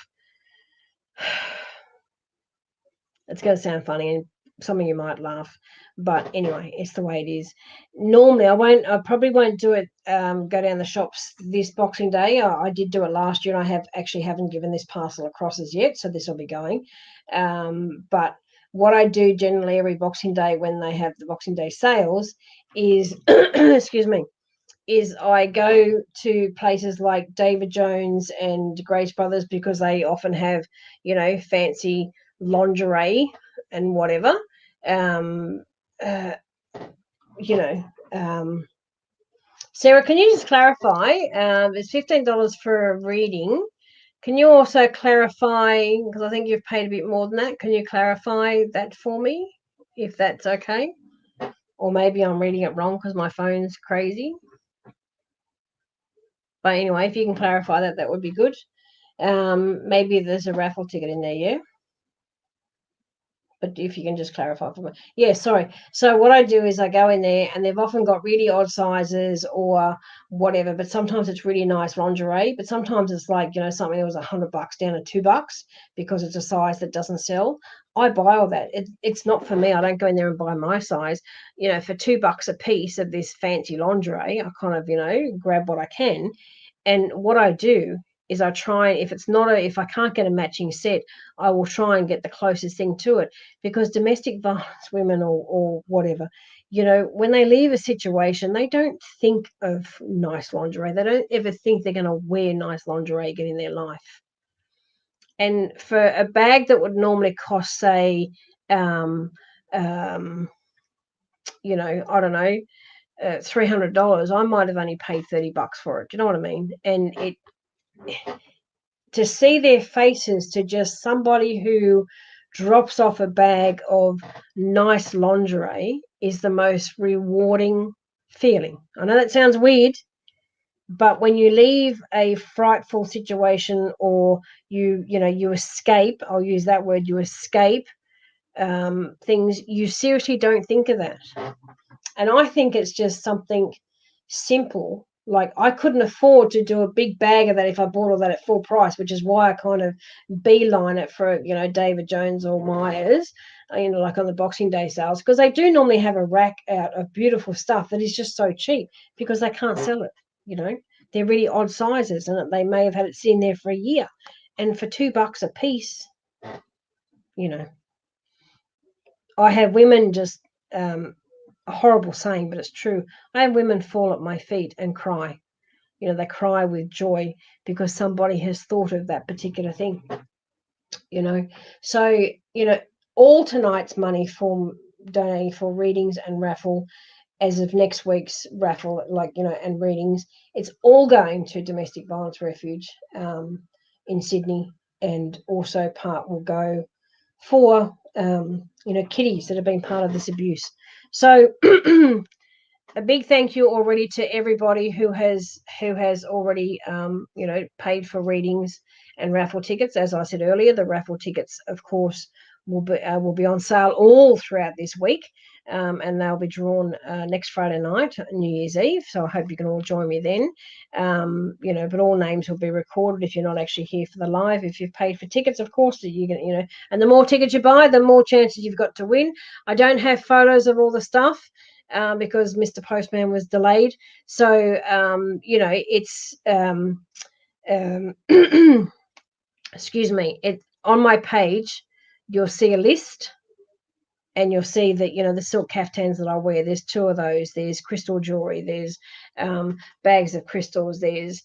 A: it's going to sound funny and some of you might laugh, but anyway, it's the way it is. Normally I probably won't do it, go down the shops this Boxing Day. I did do it last year, and I haven't given this parcel across as yet, so this will be going. But what I do generally every Boxing Day when they have the Boxing Day sales is excuse me, is I go to places like David Jones and Grace Brothers, because they often have, fancy lingerie and whatever. Sarah, can you just clarify? It's $15 for a reading. Can you also clarify, because I think you've paid a bit more than that, can you clarify that for me, if that's okay? Or maybe I'm reading it wrong because my phone's crazy. But anyway, if you can clarify that, that would be good. Maybe there's a raffle ticket in there, yeah? But if you can just clarify for me. Yeah, sorry. So what I do is I go in there, and they've often got really odd sizes or whatever, but sometimes it's really nice lingerie, but sometimes it's like, something that was $100 down to $2 because it's a size that doesn't sell. I buy all that. It's not for me. I don't go in there and buy my size. For $2 a piece of this fancy lingerie, I kind of, grab what I can. And what I do is I try, if I can't get a matching set, I will try and get the closest thing to it, because domestic violence women or whatever, when they leave a situation, they don't think of nice lingerie. They don't ever think they're going to wear nice lingerie again in their life. And for a bag that would normally cost, say, I don't know, $300, I might have only paid $30 for it. Do you know what I mean? And to see their faces, to just somebody who drops off a bag of nice lingerie, is the most rewarding feeling. I know that sounds weird, but when you leave a frightful situation, or you escape, I'll use that word, you escape things, you seriously don't think of that. And I think it's just something simple. Like, I couldn't afford to do a big bag of that if I bought all that at full price, which is why I kind of beeline it for, David Jones or Myers, like on the Boxing Day sales, because they do normally have a rack out of beautiful stuff that is just so cheap because they can't sell it. They're really odd sizes, and they may have had it sitting there for a year. And for $2 a piece, I have women just, a horrible saying, but it's true. I have women fall at my feet and cry. They cry with joy because somebody has thought of that particular thing. So, all tonight's money for donating for readings and raffle, as of next week's raffle, and readings, it's all going to Domestic Violence Refuge in Sydney, and also part will go for kiddies that have been part of this abuse. So a big thank you already to everybody who has already paid for readings and raffle tickets. As I said earlier, the raffle tickets, of course, will be on sale all throughout this week, and they'll be drawn next Friday night, New Year's Eve. So I hope you can all join me then. But all names will be recorded if you're not actually here for the live. If you've paid for tickets, of course, you can, and the more tickets you buy, the more chances you've got to win. I don't have photos of all the stuff, because Mr. Postman was delayed. So, it's excuse me. It on my page, you'll see a list, and you'll see that, the silk kaftans that I wear, there's 2 of those. There's crystal jewelry, there's bags of crystals, there's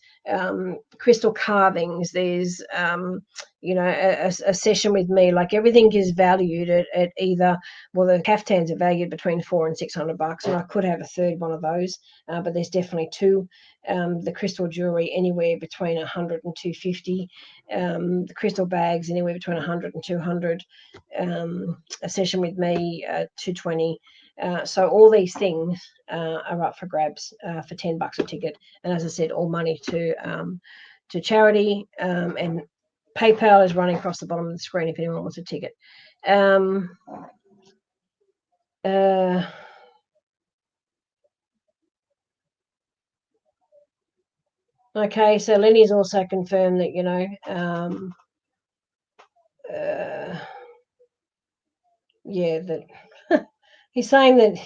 A: crystal carvings, there's a session with me. Like, everything is valued at either, well, the kaftans are valued between $400 and $600, and I could have a third one of those, but there's definitely 2. The crystal jewelry anywhere between $100 and $250. The crystal bags anywhere between $100 and $200. A session with me, $220. So all these things are up for grabs for $10 a ticket. And as I said, all money to charity. And PayPal is running across the bottom of the screen if anyone wants a ticket. Okay, so Lenny's also confirmed that, that he's saying that,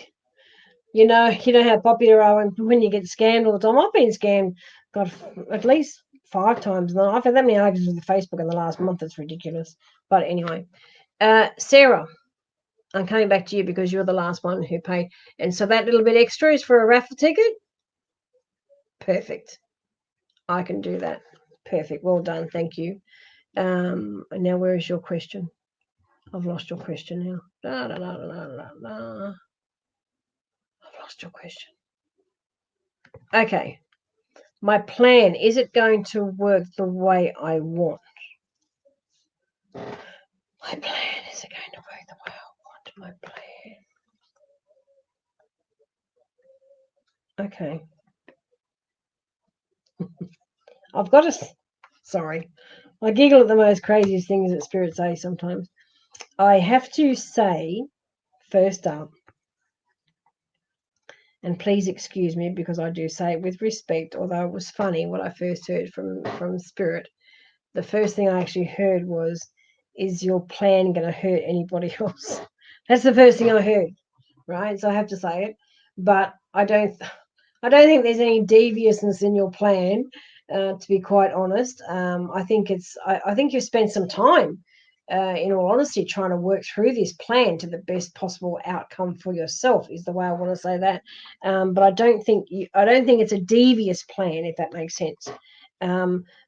A: you know how popular are when you get scammed all the time. I've been scammed, God, at least 5 times. And I've had that many arguments with Facebook in the last month. It's ridiculous. But anyway, Sarah, I'm coming back to you because you're the last one who paid. And so that little bit extra is for a raffle ticket? Perfect. I can do that. Perfect. Well done. Thank you. And now where is your question? I've lost your question now. I've lost your question. Okay. My plan, is it going to work the way I want? My plan, is it going to work the way I want? My plan. Okay. I've got to, sorry, I giggle at the most craziest things that spirits say sometimes. I have to say, first up, and please excuse me because I do say it with respect, although it was funny when I first heard from Spirit. The first thing I actually heard was, is your plan going to hurt anybody else? That's the first thing I heard, right? So I have to say it, but I don't think there's any deviousness in your plan, to be quite honest. I think you've spent some time, in all honesty, trying to work through this plan to the best possible outcome for yourself, is the way I want to say that. But I don't think it's a devious plan, if that makes sense.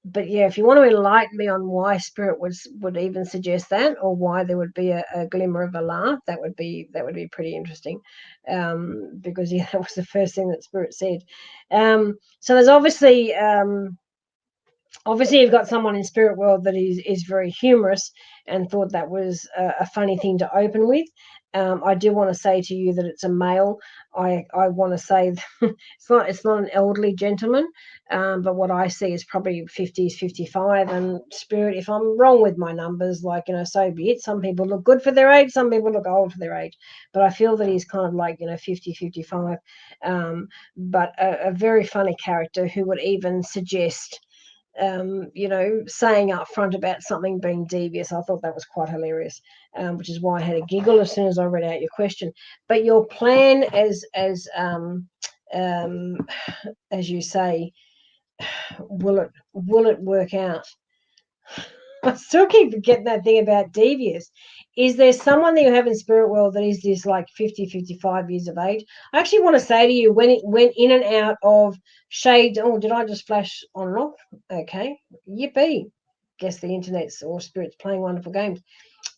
A: But yeah, if you want to enlighten me on why Spirit would even suggest that, or why there would be a glimmer of a laugh, that would be pretty interesting. Because yeah, that was the first thing that Spirit said. So there's obviously obviously you've got someone in spirit world that is very humorous and thought that was a funny thing to open with. I do want to say to you that it's a male. I want to say it's not an elderly gentleman, but what I see is probably 50s, 55. And spirit, if I'm wrong with my numbers, like, so be it. Some people look good for their age, some people look old for their age, but I feel that he's kind of like 50, 55. But a very funny character who would even suggest saying up front about something being devious. I thought that was quite hilarious, which is why I had a giggle as soon as I read out your question. But your plan, as you say, will it work out? I still keep forgetting that thing about devious. Is there someone that you have in spirit world that is this like 50, 55 years of age? I actually want to say to you, when it went in and out of shades. Oh, did I just flash on and off? Okay. Yippee. Guess the internet's or spirit's playing wonderful games.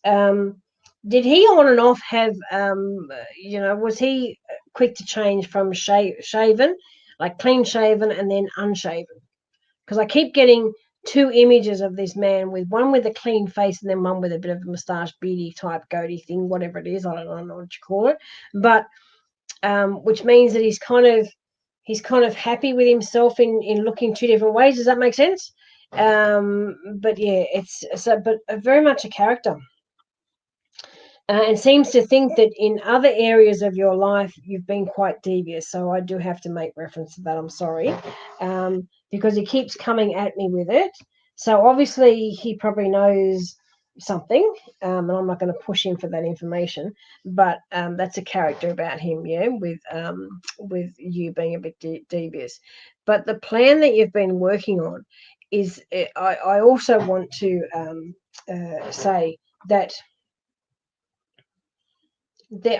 A: Did he on and off have, was he quick to change from shaven, like clean shaven and then unshaven? Because I keep getting two images of this man, with one with a clean face and then one with a bit of a moustache, beady type goatee thing, whatever it is. I don't know what you call it, but which means that he's kind of happy with himself in looking two different ways. Does that make sense? But yeah, but very much a character. And seems to think that in other areas of your life you've been quite devious. So I do have to make reference to that. I'm sorry, because he keeps coming at me with it. So obviously he probably knows something, and I'm not going to push him for that information. But that's a character about him, yeah, with you being a bit devious. But the plan that you've been working on is, I also want to say that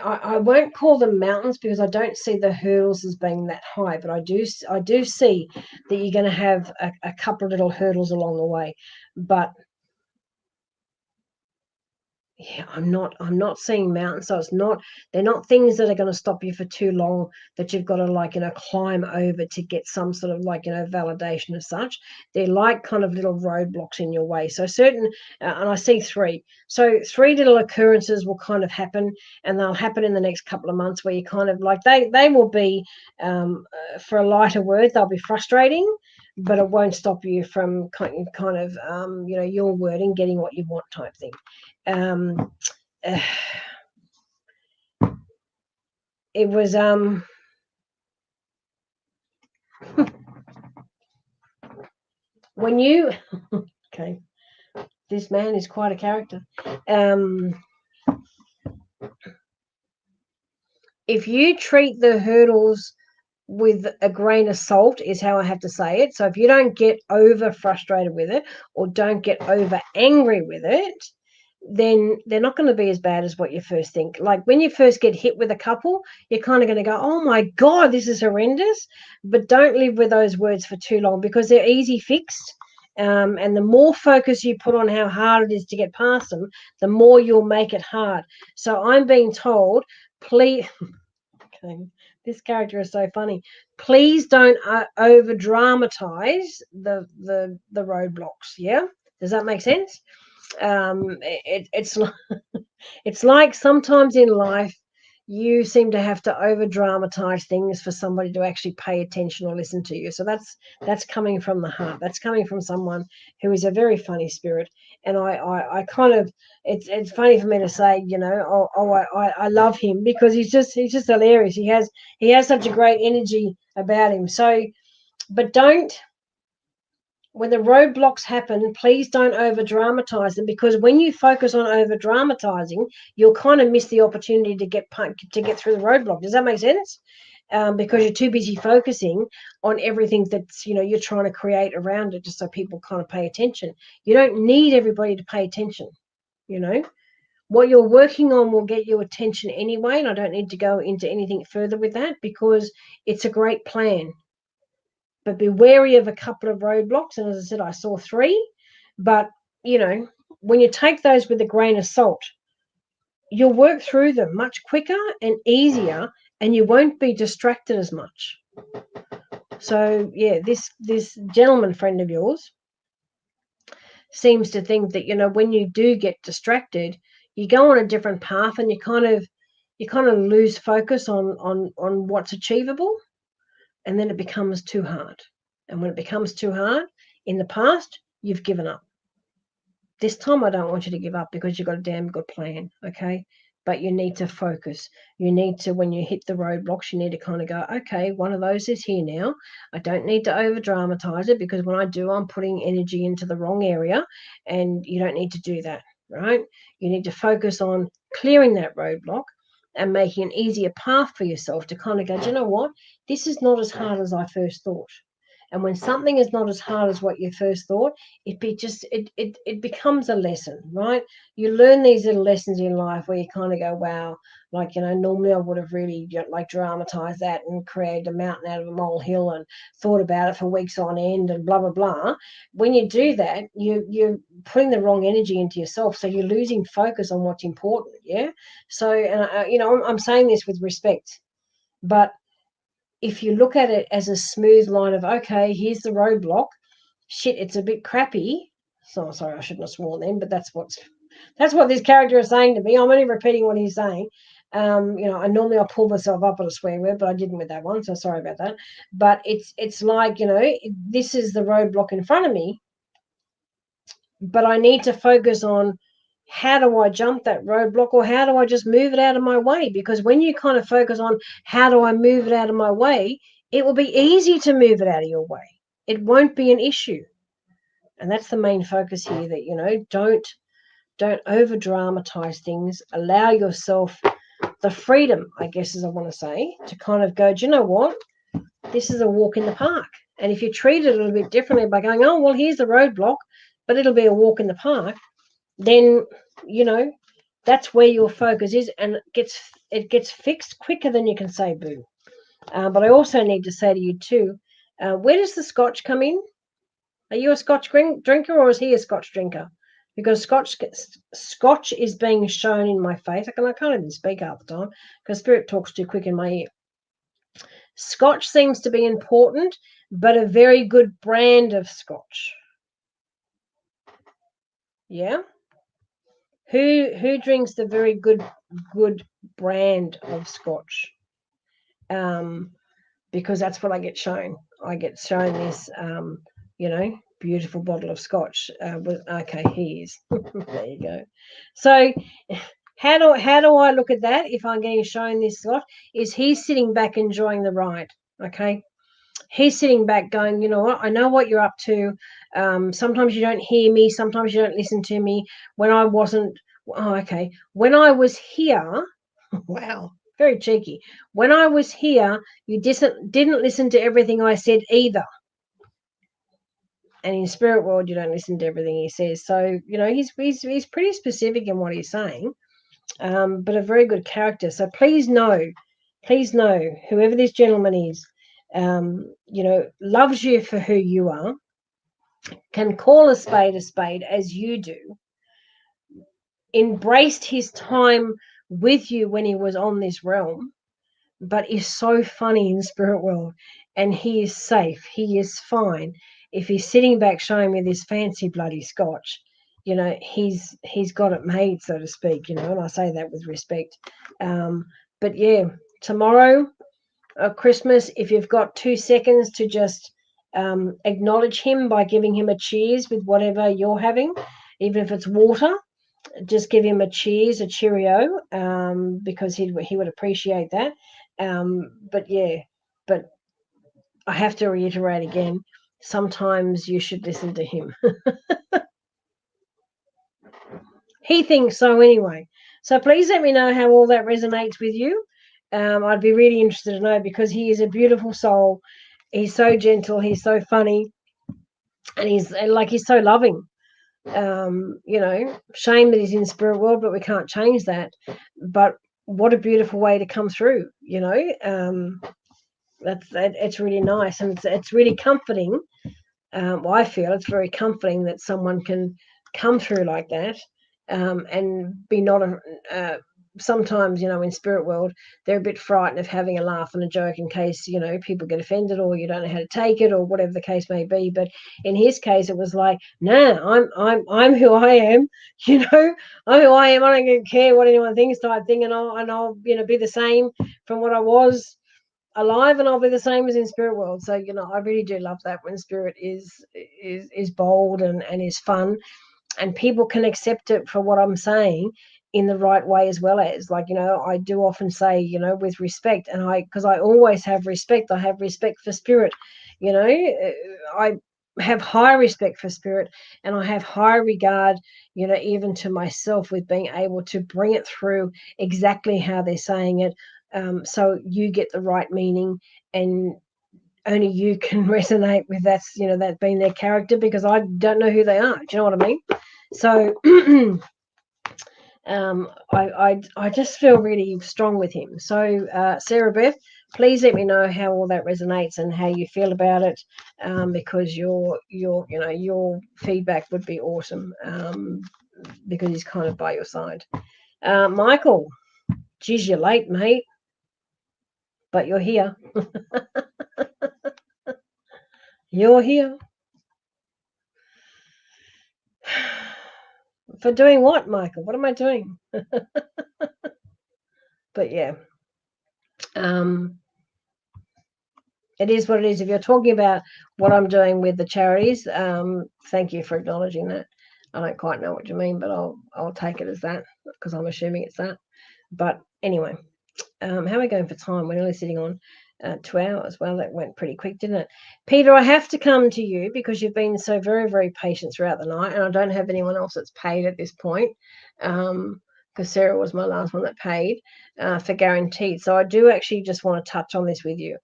A: I won't call them mountains because I don't see the hurdles as being that high, but I do see that you're going to have a couple of little hurdles along the way. But yeah, I'm not seeing mountains, so they're not things that are going to stop you for too long, that you've got to climb over to get some sort of validation as such. They're like kind of little roadblocks in your way. So certain, and I see three. So three little occurrences will kind of happen, and they'll happen in the next couple of months where you kind of they will be, for a lighter word, they'll be frustrating, but it won't stop you from kind of your word and getting what you want type thing. It was when you okay, this man is quite a character. If you treat the hurdles with a grain of salt, is how I have to say it. So if you don't get over frustrated with it or don't get over angry with it, then they're not going to be as bad as what you first think. Like when you first get hit with a couple, you're kind of going to go, oh my God, this is horrendous. But don't live with those words for too long because they're easy fixed. And the more focus you put on how hard it is to get past them, the more you'll make it hard. So I'm being told, please, okay, this character is so funny. Please don't over dramatize the roadblocks. Yeah, does that make sense? It's like it's like sometimes in life you seem to have to over dramatize things for somebody to actually pay attention or listen to you. So that's coming from the heart. That's coming from someone who is a very funny spirit. And I kind of, it's funny for me to say, I love him because he's just hilarious. He has such a great energy about him. So, but when the roadblocks happen, please don't over dramatize them, because when you focus on over dramatizing, you'll kind of miss the opportunity to get through the roadblock. Does that make sense? Because you're too busy focusing on everything that's you're trying to create around it, just so people kind of pay attention. You don't need everybody to pay attention. What you're working on will get you attention anyway, and I don't need to go into anything further with that because it's a great plan. But be wary of a couple of roadblocks. And as I said, I saw three. But, when you take those with a grain of salt, you'll work through them much quicker and easier, and you won't be distracted as much. So, yeah, this gentleman friend of yours, seems to think that, when you do get distracted, you go on a different path and you kind of lose focus on what's achievable, and then it becomes too hard. And when it becomes too hard, in the past, you've given up. This time I don't want you to give up, because you've got a damn good plan, okay? But you need to focus. You need to, when you hit the roadblocks, you need to kind of go, okay, one of those is here now. I don't need to over dramatize it, because when I do, I'm putting energy into the wrong area, and you don't need to do that, right? You need to focus on clearing that roadblock and making an easier path for yourself to kind of go, do you know what? This is not as hard as I first thought. And when something is not as hard as what you first thought, it becomes a lesson, right? You learn these little lessons in life where you kind of go, wow, like, normally I would have really like dramatized that and created a mountain out of a molehill and thought about it for weeks on end and blah, blah, blah. When you do that, you're putting the wrong energy into yourself. So you're losing focus on what's important. Yeah. So, I'm saying this with respect, but if you look at it as a smooth line of, okay, here's the roadblock, shit, it's a bit crappy. So sorry, I shouldn't have sworn then, but that's what this character is saying to me. I'm only repeating what he's saying. I normally I pull myself up on a swear word, but I didn't with that one, so sorry about that. But it's like, this is the roadblock in front of me, but I need to focus on, how do I jump that roadblock, or how do I just move it out of my way? Because when you kind of focus on how do I move it out of my way, it will be easy to move it out of your way. It won't be an issue. And that's the main focus here, that, don't over dramatize things. Allow yourself the freedom, I guess, as I want to say, to kind of go, do you know what? This is a walk in the park. And if you treat it a little bit differently by going, oh, well, here's the roadblock, but it'll be a walk in the park, then, that's where your focus is, and it gets fixed quicker than you can say boo. But I also need to say to you too, where does the scotch come in? Are you a scotch drinker, or is he a scotch drinker? Because scotch is being shown in my face. I can't even speak half the time because spirit talks too quick in my ear. Scotch seems to be important, but a very good brand of scotch. Yeah. Who drinks the very good brand of scotch? Because that's what I get shown. I get shown this, beautiful bottle of scotch. Okay, here's there you go. So how do I look at that if I'm getting shown this scotch? Is he's sitting back enjoying the ride? Okay. He's sitting back going, you know what, I know what you're up to. Sometimes you don't hear me. Sometimes you don't listen to me. When I wasn't, when I was here, wow, very cheeky. When I was here, you didn't listen to everything I said either. And in spirit world, you don't listen to everything he says. So, he's pretty specific in what he's saying, but a very good character. So please know, whoever this gentleman is, loves you for who you are, can call a spade as you do, embraced his time with you when he was on this realm, but is so funny in spirit world, and he is safe. He is fine. If he's sitting back showing me this fancy bloody scotch, he's got it made, so to speak, and I say that with respect. But yeah, tomorrow, Christmas, if you've got 2 seconds to just acknowledge him by giving him a cheers with whatever you're having, even if it's water, just give him a cheers, a cheerio, because he would appreciate that. But I have to reiterate again, sometimes you should listen to him. He thinks so anyway. So please let me know how all that resonates with you. I'd be really interested to know, because he is a beautiful soul. He's so gentle. He's so funny. And he's so loving. Shame that he's in spirit world, but we can't change that. But what a beautiful way to come through, it's really nice, and it's really comforting. I feel it's very comforting that someone can come through like that, and be not sometimes, in spirit world, they're a bit frightened of having a laugh and a joke in case, people get offended or you don't know how to take it or whatever the case may be. But in his case, it was like, no, I'm who I am, I'm who I am. I don't care what anyone thinks type thing. And I'll be the same from what I was alive, and I'll be the same as in spirit world. So, I really do love that when spirit is bold and is fun, and people can accept it for what I'm saying in the right way, as well as, like, I do often say, with respect, and because I always have respect. I have respect for spirit. I have high respect for spirit, and I have high regard, even to myself, with being able to bring it through exactly how they're saying it, so you get the right meaning, and only you can resonate with that being their character, because I don't know who they are. Do you know what I mean? So I just feel really strong with him. So Sarah Beth, please let me know how all that resonates and how you feel about it, because your feedback would be awesome, because he's kind of by your side. Michael, geez, you're late, mate, but you're here. You're here. For doing what, Michael? What am I doing? But yeah, it is what it is. If you're talking about what I'm doing with the charities, thank you for acknowledging that. I don't quite know what you mean, but I'll take it as that, because I'm assuming it's that. But anyway, how are we going for time? We're only sitting on 2 hours. Well, that went pretty quick, didn't it? Peter, I have to come to you because you've been so very, very patient throughout the night, and I don't have anyone else that's paid at this point, because Sarah was my last one that paid for guaranteed. So I do actually just want to touch on this with you.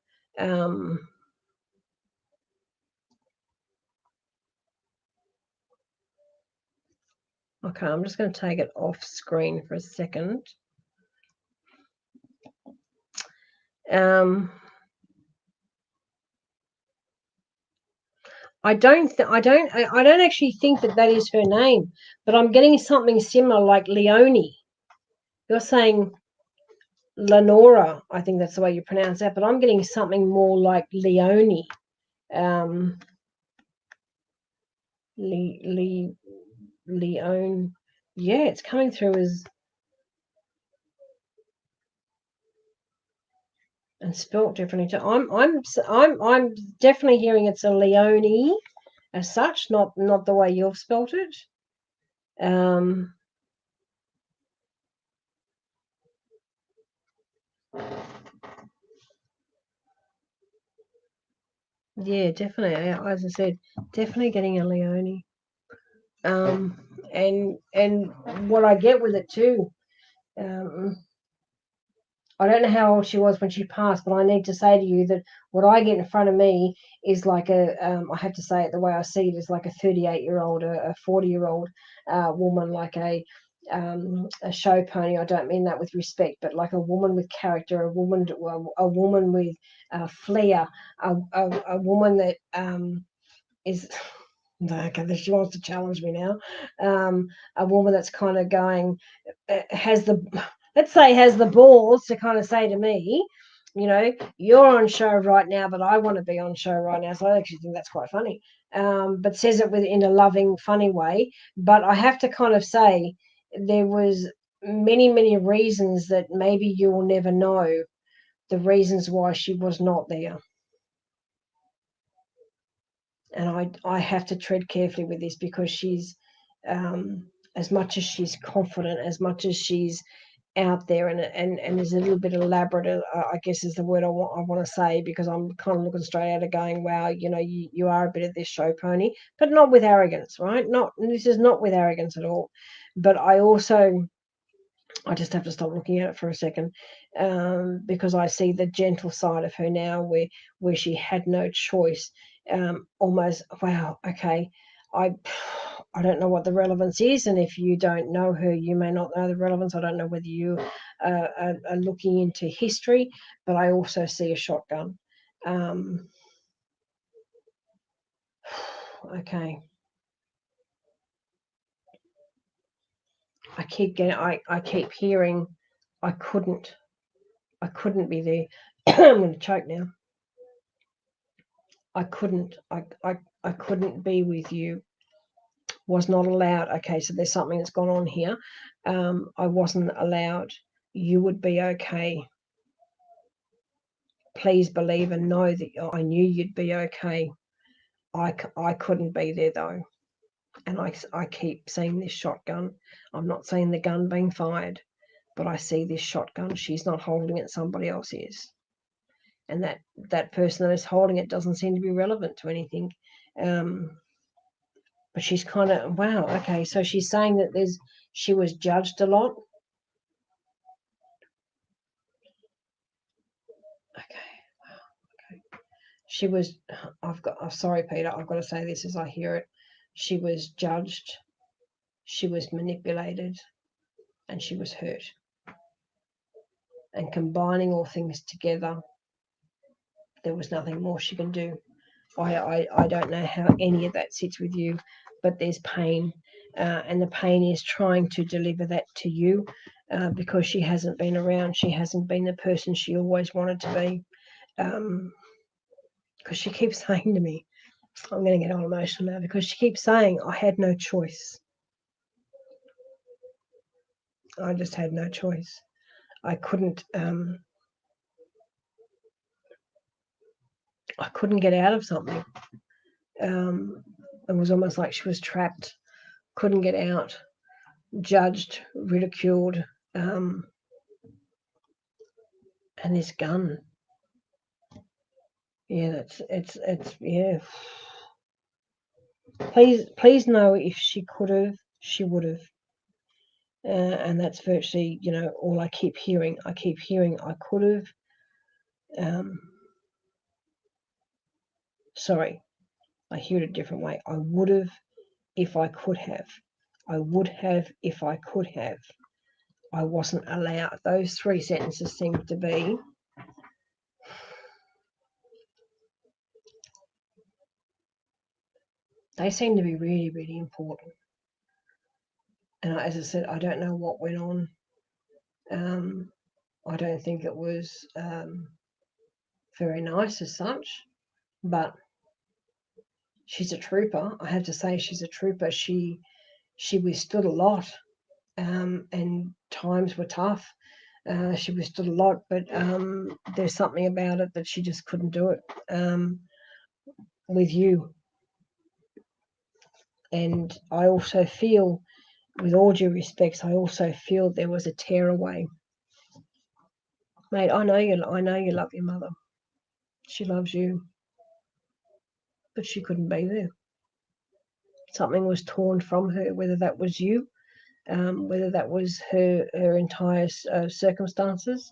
A: Okay, I'm just going to take it off screen for a second. I don't actually think that is her name, but I'm getting something similar, like Leonie. You're saying Lenora, I think that's the way you pronounce that, but I'm getting something more like Leonie. Leone. Yeah, it's coming through as, and spelt differently. I'm definitely hearing it's a Leonie as such, not the way you've spelt it. Yeah, definitely. As I said, definitely getting a Leonie. And what I get with it too, I don't know how old she was when she passed, but I need to say to you that what I get in front of me is like I have to say it the way I see it, is like a 38-year-old, a 40-year-old woman, like a show pony. I don't mean that with respect, but like a woman with character, a woman with flair, a woman that is. Okay, she wants to challenge me now. A woman that's kind of going, has the balls to kind of say to me, you're on show right now, but I want to be on show right now. So I actually think that's quite funny. But says it in a loving, funny way. But I have to kind of say there was many, many reasons that maybe you will never know the reasons why she was not there. And I have to tread carefully with this, because she's, as much as she's confident, as much as she's out there, and is a little bit elaborate, I guess is the word I want to say, because I'm kind of looking straight at her going, wow, you are a bit of this show pony, but not with arrogance, right? This is not with arrogance at all. But I just have to stop looking at it for a second, because I see the gentle side of her now, where she had no choice. Almost, wow, okay, I don't know what the relevance is, and if you don't know her, you may not know the relevance. I don't know whether you are looking into history, but I also see a shotgun. Okay. I keep hearing I couldn't be there. I'm going to choke now. I couldn't be with you. Was not allowed. Okay, so there's something that's gone on here. I wasn't allowed. You would be okay. Please believe and know that I knew you'd be okay. I couldn't be there though. And I keep seeing this shotgun. I'm not seeing the gun being fired, but I see this shotgun. She's not holding it, somebody else is. And that person that is holding it doesn't seem to be relevant to anything. But she's kind of, wow, okay, so she's saying that she was judged a lot. Okay, wow, okay. She was, sorry, Peter, I've got to say this as I hear it. She was judged, she was manipulated, and she was hurt. And combining all things together, there was nothing more she can do. I don't know how any of that sits with you, but there's pain, and the pain is trying to deliver that to you, because she hasn't been around. She hasn't been the person she always wanted to be. Because she keeps saying to me, I'm going to get all emotional now, because she keeps saying, I had no choice. I just had no choice. I couldn't get out of something. It was almost like she was trapped, couldn't get out, judged, ridiculed, and this gun. Yeah, it's yeah. Please know, if she could have, she would have. And that's virtually, all I keep hearing. I keep hearing I could have. Sorry, I hear it a different way. I would have if I could have. I would have if I could have. I wasn't allowed. Those three sentences seem to be. They seem to be really, really important. And as I said, I don't know what went on. I don't think it was very nice as such, but she's a trooper. I have to say, she's a trooper. She withstood a lot, and times were tough. She withstood a lot, but there's something about it that she just couldn't do it with you. And I also feel, with all due respects, I also feel there was a tear away. Mate, I know you love your mother. She loves you, but she couldn't be there. Something was torn from her, whether that was you, whether that was her entire circumstances.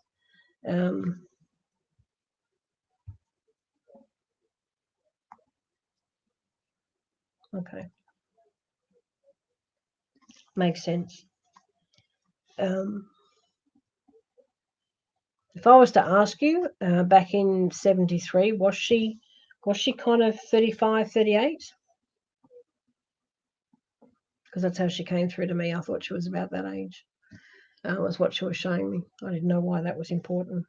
A: Okay, makes sense. If I was to ask you, back in 73, was she kind of 35, 38? Because that's how she came through to me. I thought she was about that age. Was what she was showing me. I didn't know why that was important.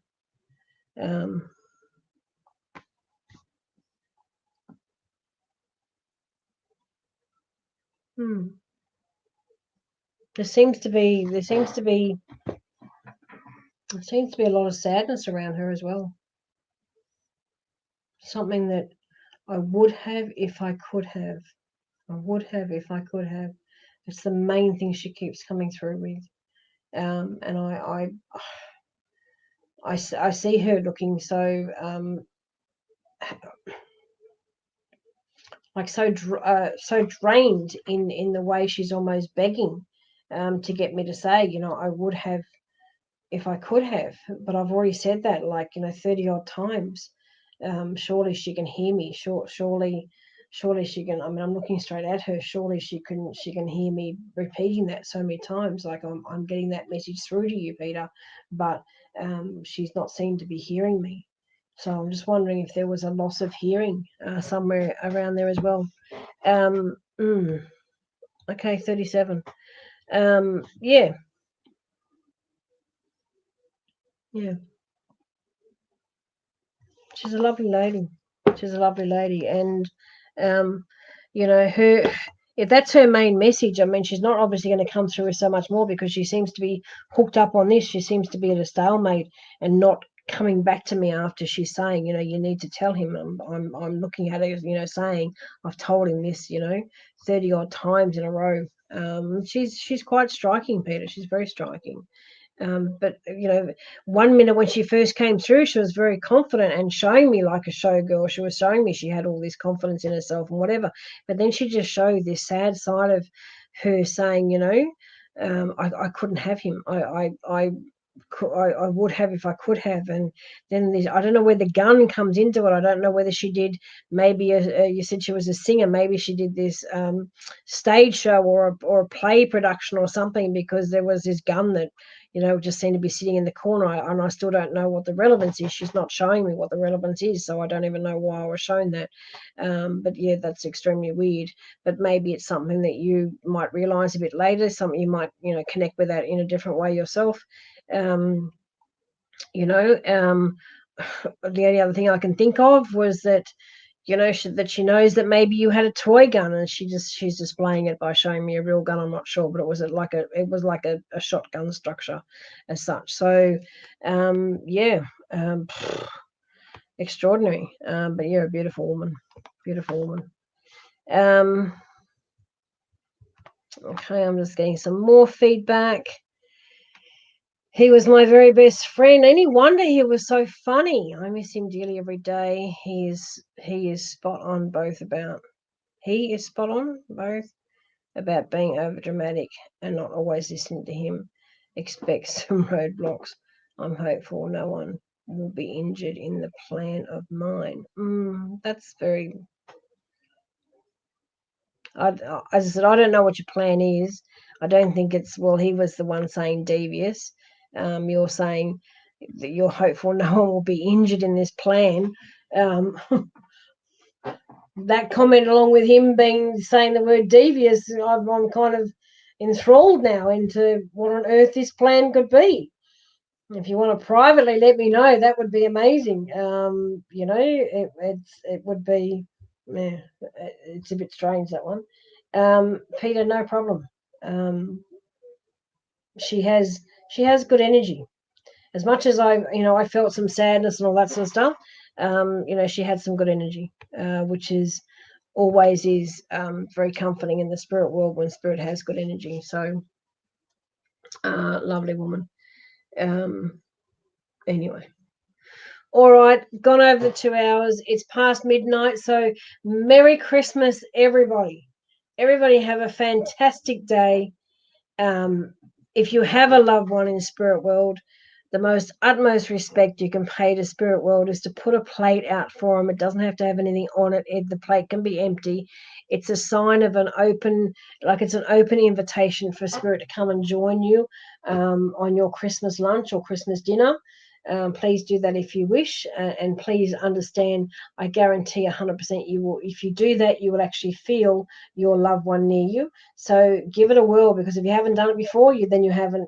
A: There seems to be a lot of sadness around her as well. Something that I would have if I could have. I would have if I could have. It's the main thing she keeps coming through with. And I see her looking so like so drained in the way she's almost begging to get me to say, I would have if I could have, but I've already said that 30 odd times. Surely she can hear me. Surely she can. I mean, I'm looking straight at her. Surely she can hear me repeating that so many times. Like I'm getting that message through to you, Peter, but she's not seemed to be hearing me. So I'm just wondering if there was a loss of hearing somewhere around there as well. Okay, 37. Yeah. Yeah. She's a lovely lady. She's a lovely lady, and um, her. If that's her main message, I mean, she's not obviously going to come through with so much more because she seems to be hooked up on this. She seems to be at a stalemate and not coming back to me after she's saying, you need to tell him. I'm looking at her, saying I've told him this, 30 odd times in a row. She's quite striking, Peter. She's very striking. But 1 minute when she first came through, she was very confident and showing me like a showgirl. She was showing me she had all this confidence in herself and whatever. But then she just showed this sad side of her saying, I couldn't have him. I would have if I could have. And then I don't know where the gun comes into it. I don't know whether she did maybe you said she was a singer. Maybe she did this stage show or a play production or something, because there was this gun that just seemed to be sitting in the corner. And I still don't know what the relevance is. She's not showing me what the relevance is, so I don't even know why I was shown that. But yeah, that's extremely weird. But maybe it's something that you might realize a bit later, something you might connect with that in a different way yourself. um, the only other thing I can think of was that she knows that maybe you had a toy gun, and she's displaying it by showing me a real gun. I'm not sure, but it was like a shotgun structure as such. So yeah, extraordinary. But yeah, a beautiful woman. um okay, I'm just getting some more feedback. He was my very best friend. Any wonder he was so funny. I miss him dearly every day. He is spot on both about he is spot on both about being overdramatic and not always listening to him. Expect some roadblocks. I'm hopeful no one will be injured in the plan of mine. That's very. As I said, I don't know what your plan is. I don't think it's, well, he was the one saying devious. You're saying that you're hopeful no one will be injured in this plan. Um, that comment, along with him saying the word devious, I'm kind of enthralled now into what on earth this plan could be. If you want to privately let me know, that would be amazing. It would be, yeah, it's a bit strange, that one. Peter, no problem. Um, she has good energy. As much as I felt some sadness and all that sort of stuff. She had some good energy, which is always is very comforting in the spirit world when spirit has good energy. So, lovely woman. Anyway. All right, gone over the 2 hours. It's past midnight, so Merry Christmas, everybody. Everybody have a fantastic day. If you have a loved one in the spirit world, the most utmost respect you can pay to spirit world is to put a plate out for them. It doesn't have to have anything on it. The plate can be empty. It's a sign of it's an open invitation for spirit to come and join you on your Christmas lunch or Christmas dinner. Please do that if you wish, and please understand, I guarantee 100% you will. If you do that, you will actually feel your loved one near you. So give it a whirl, because if you haven't done it before, then you haven't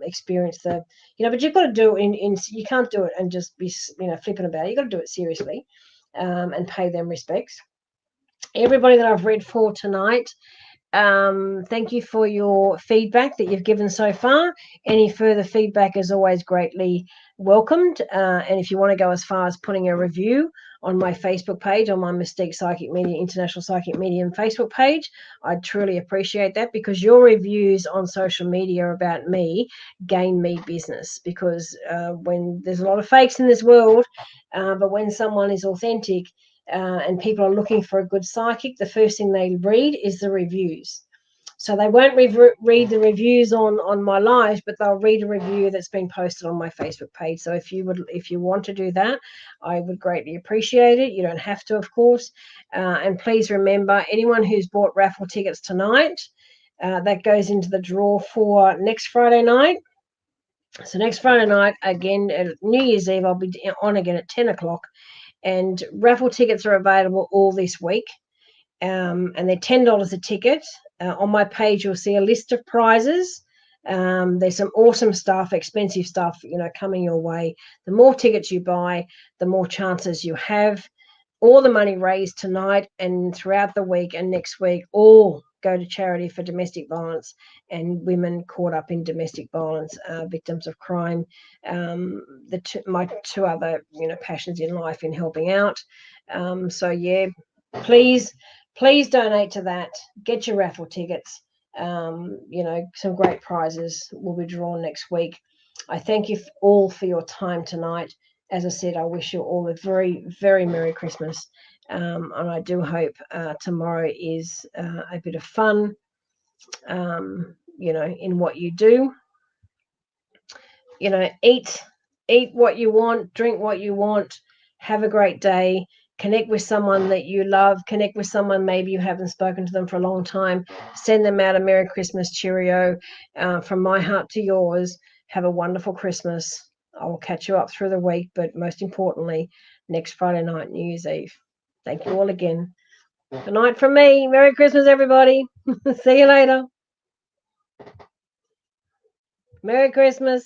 A: experienced the, but you've got to do it you can't do it and just be, flipping about. You've got to do it seriously, and pay them respects. Everybody that I've read for tonight, thank you for your feedback that you've given so far. Any further feedback is always greatly welcomed. And if you want to go as far as putting a review on my Facebook page, on my Mystique Psychic Media, International Psychic Medium Facebook page, I'd truly appreciate that, because your reviews on social media about me gain me business. Because when there's a lot of fakes in this world, but when someone is authentic, and people are looking for a good psychic, the first thing they read is the reviews. So they won't read the reviews on my live, but they'll read a review that's been posted on my Facebook page. So if you want to do that, I would greatly appreciate it. You don't have to, of course. And please remember, anyone who's bought raffle tickets tonight, that goes into the draw for next Friday night. So next Friday night, again, at New Year's Eve, I'll be on again at 10 o'clock. And raffle tickets are available all this week, and they're $10 a ticket. On my page, you'll see a list of prizes. There's some awesome stuff, expensive stuff, coming your way. The more tickets you buy, the more chances you have. All the money raised tonight and throughout the week and next week all go to charity for domestic violence and women caught up in domestic violence, victims of crime. My two other passions in life in helping out. So yeah, please donate to that. Get your raffle tickets. Some great prizes will be drawn next week. I thank you all for your time tonight. As I said, I wish you all a very, very Merry Christmas. And I do hope tomorrow is a bit of fun, in what you do. Eat what you want, drink what you want, have a great day, connect with someone that you love, connect with someone maybe you haven't spoken to them for a long time, send them out a Merry Christmas cheerio from my heart to yours. Have a wonderful Christmas. I will catch you up through the week, but most importantly, next Friday night, New Year's Eve. Thank you all again. Good night from me. Merry Christmas, everybody. See you later. Merry Christmas.